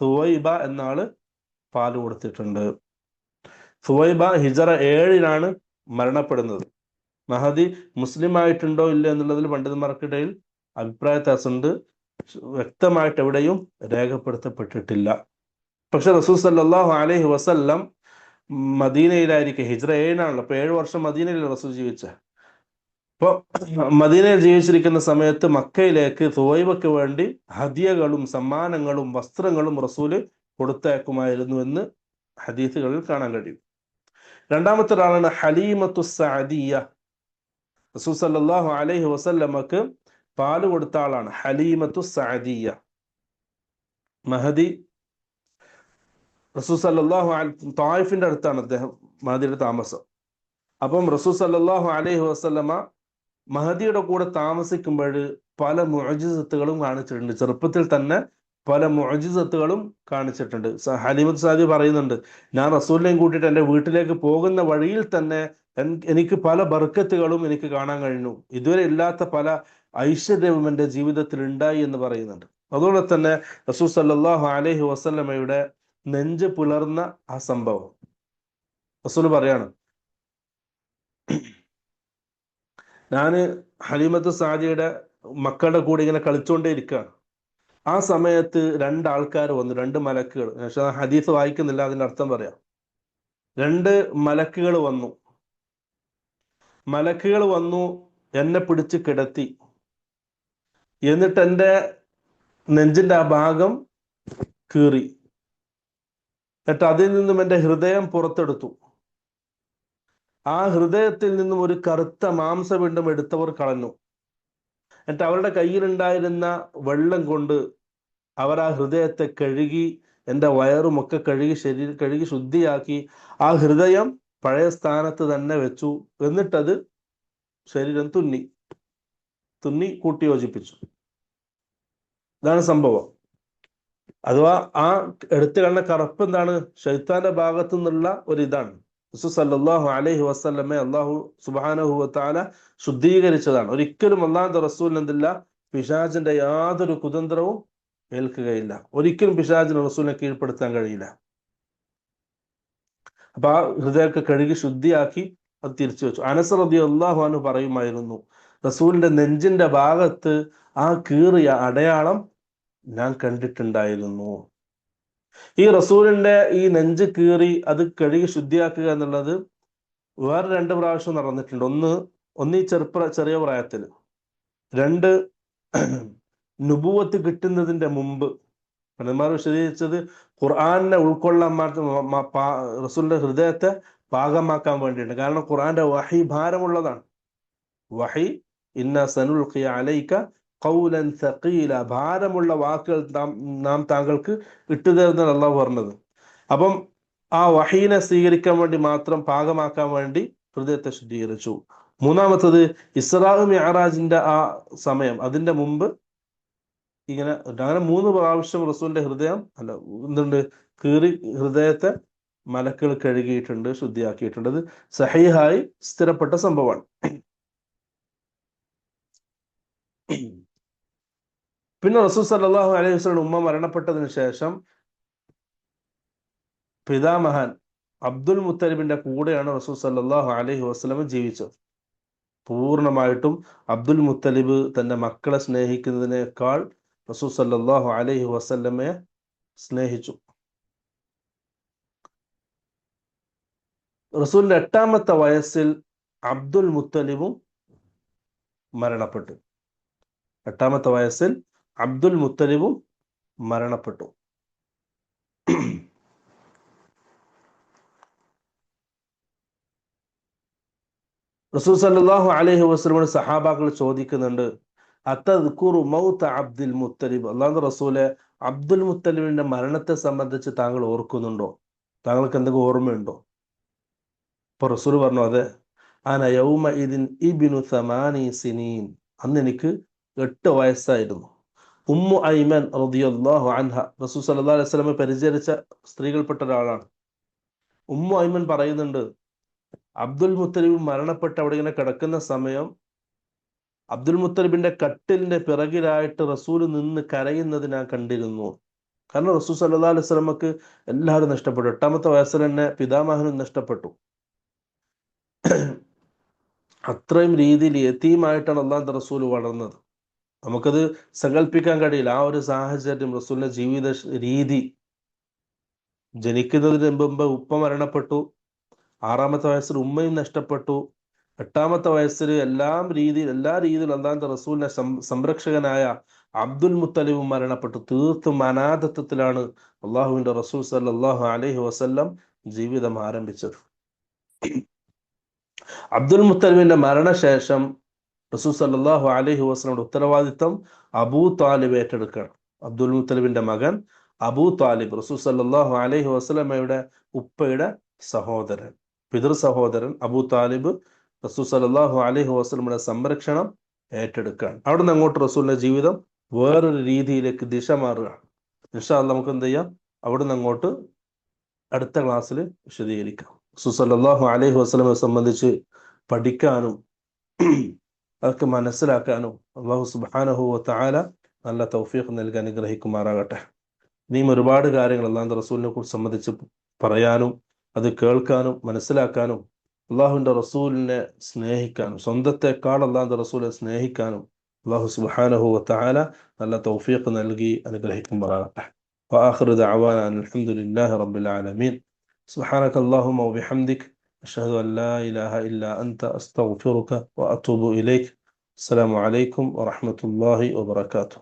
സുവൈബ എന്ന ആള് പാല് കൊടുത്തിട്ടുണ്ട്. സുവൈബ ഹിജറ 7 മരണപ്പെടുന്നത്. മഹദി മുസ്ലിം ആയിട്ടുണ്ടോ ഇല്ല എന്നുള്ളതിൽ പണ്ഡിതന്മാർക്കിടയിൽ അഭിപ്രായ വ്യത്യാസമുണ്ട്. വ്യക്തമായിട്ട് എവിടെയും രേഖപ്പെടുത്തപ്പെട്ടിട്ടില്ല. പക്ഷെ റസൂൽ സല്ലല്ലാഹു അലൈഹി വസല്ലം മദീനയിലായിരിക്കും. ഹിജ്റ 7 അപ്പൊ 7 വർഷം മദീനയിൽ റസൂൽ ജീവിച്ച. അപ്പൊ മദീനയിൽ ജീവിച്ചിരിക്കുന്ന സമയത്ത് മക്കയിലേക്ക് സുവൈബയ്ക്ക് വേണ്ടി ഹദിയകളും സമ്മാനങ്ങളും വസ്ത്രങ്ങളും റസൂല് കൊടുത്തയക്കുമായിരുന്നു എന്ന് ഹദീസുകളിൽ കാണാൻ കഴിയും. രണ്ടാമത്തെ ഒരാളാണ് ഹലീമത്തു സഅദിയ. റസൂൽ സല്ലല്ലാഹു അലൈഹി വസല്ലമക്ക് പാല് കൊടുത്ത ആളാണ് ഹലീമത്തു സഅദിയ. മഹദി റസൂൽ സല്ലല്ലാഹു തായിഫിന്റെ അടുത്താണ് അദ്ദേഹം മഹദിയുടെ താമസം. അപ്പം റസൂൽ സല്ലല്ലാഹു അലൈഹി വസല്ലമ മഹദിയുടെ കൂടെ താമസിക്കുമ്പോൾ പല മുഅ്ജിസത്തുകളും കാണിച്ചിട്ടുണ്ട്. ചെറുപ്പത്തിൽ തന്നെ പല മുഅ്ജിസത്തുകളും കാണിച്ചിട്ടുണ്ട്. ഹലീമത്ത് സഅദി പറയുന്നുണ്ട്, ഞാൻ റസൂലിനെയും കൂട്ടിയിട്ട് എൻ്റെ വീട്ടിലേക്ക് പോകുന്ന വഴിയിൽ തന്നെ എനിക്ക് പല ബർക്കത്തുകളും എനിക്ക് കാണാൻ കഴിഞ്ഞു. ഇതുവരെ ഇല്ലാത്ത പല ഐശ്വര്യവും എൻ്റെ ജീവിതത്തിൽ ഉണ്ടായി എന്ന് പറയുന്നുണ്ട്. അതുപോലെ തന്നെ റസൂൽ സല്ലല്ലാഹു അലൈഹി വസല്ലമയുടെ നെഞ്ച് പുലർന്ന ആ സംഭവം, റസൂൽ പറയാണ്, ഞാന് ഹലീമത്ത് സാദിയുടെ മക്കളുടെ കൂടെ ഇങ്ങനെ കളിച്ചുകൊണ്ടേ ഇരിക്കുകയാണ്. ആ സമയത്ത് രണ്ടാൾക്കാർ വന്നു, രണ്ട് മലക്കുകൾ. പക്ഷെ ഹദീസ് വായിക്കുന്നില്ല, അതിന്റെ അർത്ഥം പറയാം. രണ്ട് മലക്കുകൾ വന്നു. മലക്കുകൾ വന്നു, എന്നെ പിടിച്ച് കിടത്തി. എന്നിട്ട് എൻ്റെ നെഞ്ചിന്റെ ആ ഭാഗം കീറി. എന്നിട്ട് അതിൽ നിന്നും എൻ്റെ ഹൃദയം പുറത്തെടുത്തു. ആ ഹൃദയത്തിൽ നിന്നും ഒരു കറുത്ത മാംസപിണ്ഡം എടുത്തവർ കളഞ്ഞു. എന്നിട്ട് അവരുടെ കയ്യിലുണ്ടായിരുന്ന വെള്ളം കൊണ്ട് അവർ ആ ഹൃദയത്തെ കഴുകി, എൻ്റെ വയറുമൊക്കെ കഴുകി, ശരീരം കഴുകി ശുദ്ധിയാക്കി. ആ ഹൃദയം പഴയ സ്ഥാനത്ത് തന്നെ വെച്ചു. എന്നിട്ടത് ശരീരം തുന്നി കൂട്ടി യോജിപ്പിച്ചു. ഇതാണ് സംഭവം. അഥവാ ആ എടുത്തു കാണുന്ന കറുപ്പ് എന്താണ്? ശൈത്താന്റെ ഭാഗത്തു നിന്നുള്ള ഒരിതാണ്. റസൂൽ സല്ലല്ലാഹു അലൈഹി വസല്ലമയെ അല്ലാഹു സുബ്ഹാനഹു വ തആല ശുദ്ധീകരിച്ചതാണ്. ഒരിക്കലും അല്ലാഹുവിന്റെ റസൂലിന് എന്തില്ല? പിശാചിന്റെ യാതൊരു കുതന്ത്രവും ഏൽക്കുകയില്ല. ഒരിക്കലും പിശാചിന് റസൂലിനെ കീഴ്പ്പെടുത്താൻ കഴിയില്ല. അപ്പൊ ആ ഹൃദയമൊക്കെ കഴുകി ശുദ്ധിയാക്കി അത് തിരിച്ചു വെച്ചു. അനസ് റളിയല്ലാഹു അൻഹു പറയുമായിരുന്നു, റസൂലിന്റെ നെഞ്ചിന്റെ ഭാഗത്ത് ആ കീറിയ അടയാളം ഞാൻ കണ്ടിട്ടുണ്ടായിരുന്നു. ഈ റസൂലിന്റെ ഈ നെഞ്ച് കീറി അത് കഴുകി ശുദ്ധിയാക്കുക എന്നുള്ളത് വേറെ 2 പ്രാവശ്യം നടന്നിട്ടുണ്ട്. ഒന്ന് ഈ ചെറിയ പ്രായത്തിൽ, 2 നുബുവത്ത് കിട്ടുന്നതിന്റെ മുമ്പ്. പണ്ഡിതന്മാർ വിശദീകരിച്ചത് ഖുർആനെ ഉൾക്കൊള്ളാൻ റസൂലിന്റെ ഹൃദയത്തെ പാകമാക്കാൻ വേണ്ടിയിട്ട്. കാരണം ഖുർആന്റെ വഹി ഭാരമുള്ളതാണ്. വഹി ഇന്ന സനുൽഖി അലൈക ഖൗലൻ സഖീല, ഭാരമുള്ള വാക്കുകൾ നാം താങ്കൾക്ക് ഇട്ടുതരുന്നതാണ് അള്ളാഹു പറഞ്ഞത്. അപ്പം ആ വഹീനെ സ്വീകരിക്കാൻ വേണ്ടി മാത്രം, പാകമാക്കാൻ വേണ്ടി ഹൃദയത്തെ ശുദ്ധീകരിച്ചു. മൂന്നാമത്തത് ഇസ്രാ മിഅ്റാജിന്റെ ആ സമയം, അതിന്റെ മുമ്പ് ഇങ്ങനെ അങ്ങനെ 3 പ്രാവശ്യം റസൂലിന്റെ ഹൃദയം എന്തുണ്ട് കീറി ഹൃദയത്തെ മലക്കുകൾ കഴുകിയിട്ടുണ്ട്, ശുദ്ധിയാക്കിയിട്ടുണ്ട്. അത് സഹീഹായി സ്ഥിരപ്പെട്ട സംഭവമാണ്. പിന്നെ റസൂൽ സല്ലല്ലാഹു അലൈഹി വസല്ലം ഉമ്മ മരണപ്പെട്ടതിന് ശേഷം പിതാമഹൻ അബ്ദുൽ മുത്തലിബിന്റെ കൂടെയാണ് റസൂൽ സല്ലല്ലാഹു അലൈഹി വസല്ലം ജീവിച്ചത്. പൂർണ്ണമായിട്ടും അബ്ദുൽ മുത്തലിബ് തന്റെ മക്കളെ സ്നേഹിക്കുന്നതിനേക്കാൾ റസൂൽ സല്ലല്ലാഹു അലൈഹി വസല്ലമയെ സ്നേഹിച്ചു. റസൂലിന്റെ 8ാമത്തെ വയസ്സിൽ അബ്ദുൽ മുത്തലിബും മരണപ്പെട്ടു. 8ാമത്തെ വയസ്സിൽ അബ്ദുൽ മുത്തലിബും മരണപ്പെട്ടു. റസൂൽ സല്ലല്ലാഹു അലൈഹി വസല്ലം സഹാബാക്കൾ ചോദിക്കുന്നുണ്ട്, അത്തദ്കുറു മൗത അബ്ദുൽ മുത്തലിബ്, അല്ലാഹുവിന്റെ റസൂലെ, അബ്ദുൽ മുത്തലിബിന്റെ മരണത്തെ സംബന്ധിച്ച് താങ്കൾ ഓർക്കുന്നുണ്ടോ? താങ്കൾക്ക് എന്തെങ്കിലും ഓർമ്മയുണ്ടോ? അപ്പൊ റസൂൽ പറഞ്ഞു, അതെ, അന യൗമ ഇദിൻ ഇബ്നു 8 സിനീൻ, അന്ന് എനിക്ക് 8 വയസ്സായിരുന്നു. ഉമ്മു ഐമൻ റളിയല്ലാഹു അൻഹ റസൂൽ സല്ലല്ലാഹു അലൈഹി വസല്ലം പരിചരിച്ച സ്ത്രീകൾപ്പെട്ട ഒരാളാണ്. ഉമ്മു ഐമൻ പറയുന്നുണ്ട്, അബ്ദുൽ മുത്തലിബ് മരണപ്പെട്ട് അവിടെ ഇങ്ങനെ കിടക്കുന്ന സമയം അബ്ദുൽ മുത്തലിബിന്റെ കട്ടിലിന്റെ പിറകിലായിട്ട് റസൂൽ നിന്ന് കരയുന്നത് ഞാൻ കണ്ടിരുന്നു. കാരണം റസൂൽ സല്ലല്ലാഹു അലൈഹി വസല്ലമക്ക് എല്ലാവരും നഷ്ടപ്പെട്ടു. 8ാമത്തെ വയസ്സിൽ തന്നെ പിതാമഹനും നഷ്ടപ്പെട്ടു. അത്രയും രീതിയിൽ യതീമായിട്ടാണ് അള്ളാഹുവിന്റെ റസൂൽ വളർന്നത്. നമുക്കത് സങ്കല്പിക്കാൻ കഴിയില്ല. ആ ഒരു സാഹചര്യം, റസൂലിന്റെ ജീവിത രീതി. ജനിക്കുന്നതിന് മുമ്പ് ഉപ്പ മരണപ്പെട്ടു, 6ാമത്തെ വയസ്സിൽ ഉമ്മയും നഷ്ടപ്പെട്ടു, 8ാമത്തെ വയസ്സിൽ എല്ലാ രീതിയിലും അള്ളാഹുവിന്റെ റസൂലിന്റെ സംരക്ഷകനായ അബ്ദുൽ മുത്തലിബും മരണപ്പെട്ടു. തീർത്തും അനാഥത്വത്തിലാണ് അള്ളാഹുവിന്റെ റസൂൽ സല്ലല്ലാഹു അലൈഹി വസല്ലം ജീവിതം ആരംഭിച്ചത്. അബ്ദുൽ മുത്തലിബിന്റെ മരണശേഷം റസൂൽ സല്ലല്ലാഹു അലൈഹി വസല്ലമയുടെ ഉത്തരവാദിത്തം അബൂ താലിബ് ഏറ്റെടുക്കുകയാണ്. അബ്ദുൽ മുത്തലിബിന്റെ മകൻ അബൂ താലിബ്, റസൂൽ സല്ലല്ലാഹു അലൈഹി വസല്ലമയുടെ ഉപ്പയുടെ സഹോദരൻ, പിതൃ സഹോദരൻ അബൂ താലിബ് റസൂൽ സല്ലല്ലാഹു അലൈഹി വസല്ലമയുടെ സംരക്ഷണം ഏറ്റെടുക്കുകയാണ്. അവിടെ നിന്ന് അങ്ങോട്ട് റസൂലിന്റെ ജീവിതം വേറൊരു രീതിയിലേക്ക് ദിശ മാറുകയാണ്. ഇൻഷാ അല്ലാഹ് നമുക്ക് എന്ത് ചെയ്യാം, അവിടെ നിന്ന് അങ്ങോട്ട് അടുത്ത ക്ലാസ്സിൽ വിശദീകരിക്കാം. റസൂൽ സല്ലല്ലാഹു അലൈഹി വസല്ലമയെ സംബന്ധിച്ച് പഠിക്കാനും അതൊക്കെ മനസ്സിലാക്കാനും അല്ലാഹു സുബ്ഹാനഹു വ തആല നല്ല തൗഫീഖ് നൽകി അനുഗ്രഹിക്കുമാറാകട്ടെ. ഇനിയും ഒരുപാട് കാര്യങ്ങൾ അല്ലാഹുവിന്റെ റസൂലിനെ കുറിച്ച് സംബന്ധിച്ച് പറയാനും അത് കേൾക്കാനും മനസ്സിലാക്കാനും അള്ളാഹുവിൻ്റെ റസൂലിനെ സ്നേഹിക്കാനും സ്വന്തത്തെക്കാൾ അള്ളാഹുവിൻ്റെ റസൂലിനെ സ്നേഹിക്കാനും അള്ളാഹു സുബ്ഹാനഹു വ തആല നല്ല തൗഫീഖ് നൽകി അനുഗ്രഹിക്കുമാറാകട്ടെ. وآخر دعوانا أن الحمد لله رب العالمين. سبحانك اللهم وبحمدك أشهد أن لا إله إلا أنت أستغفرك وأتوب إليك. السلام عليكم ورحمة الله وبركاته.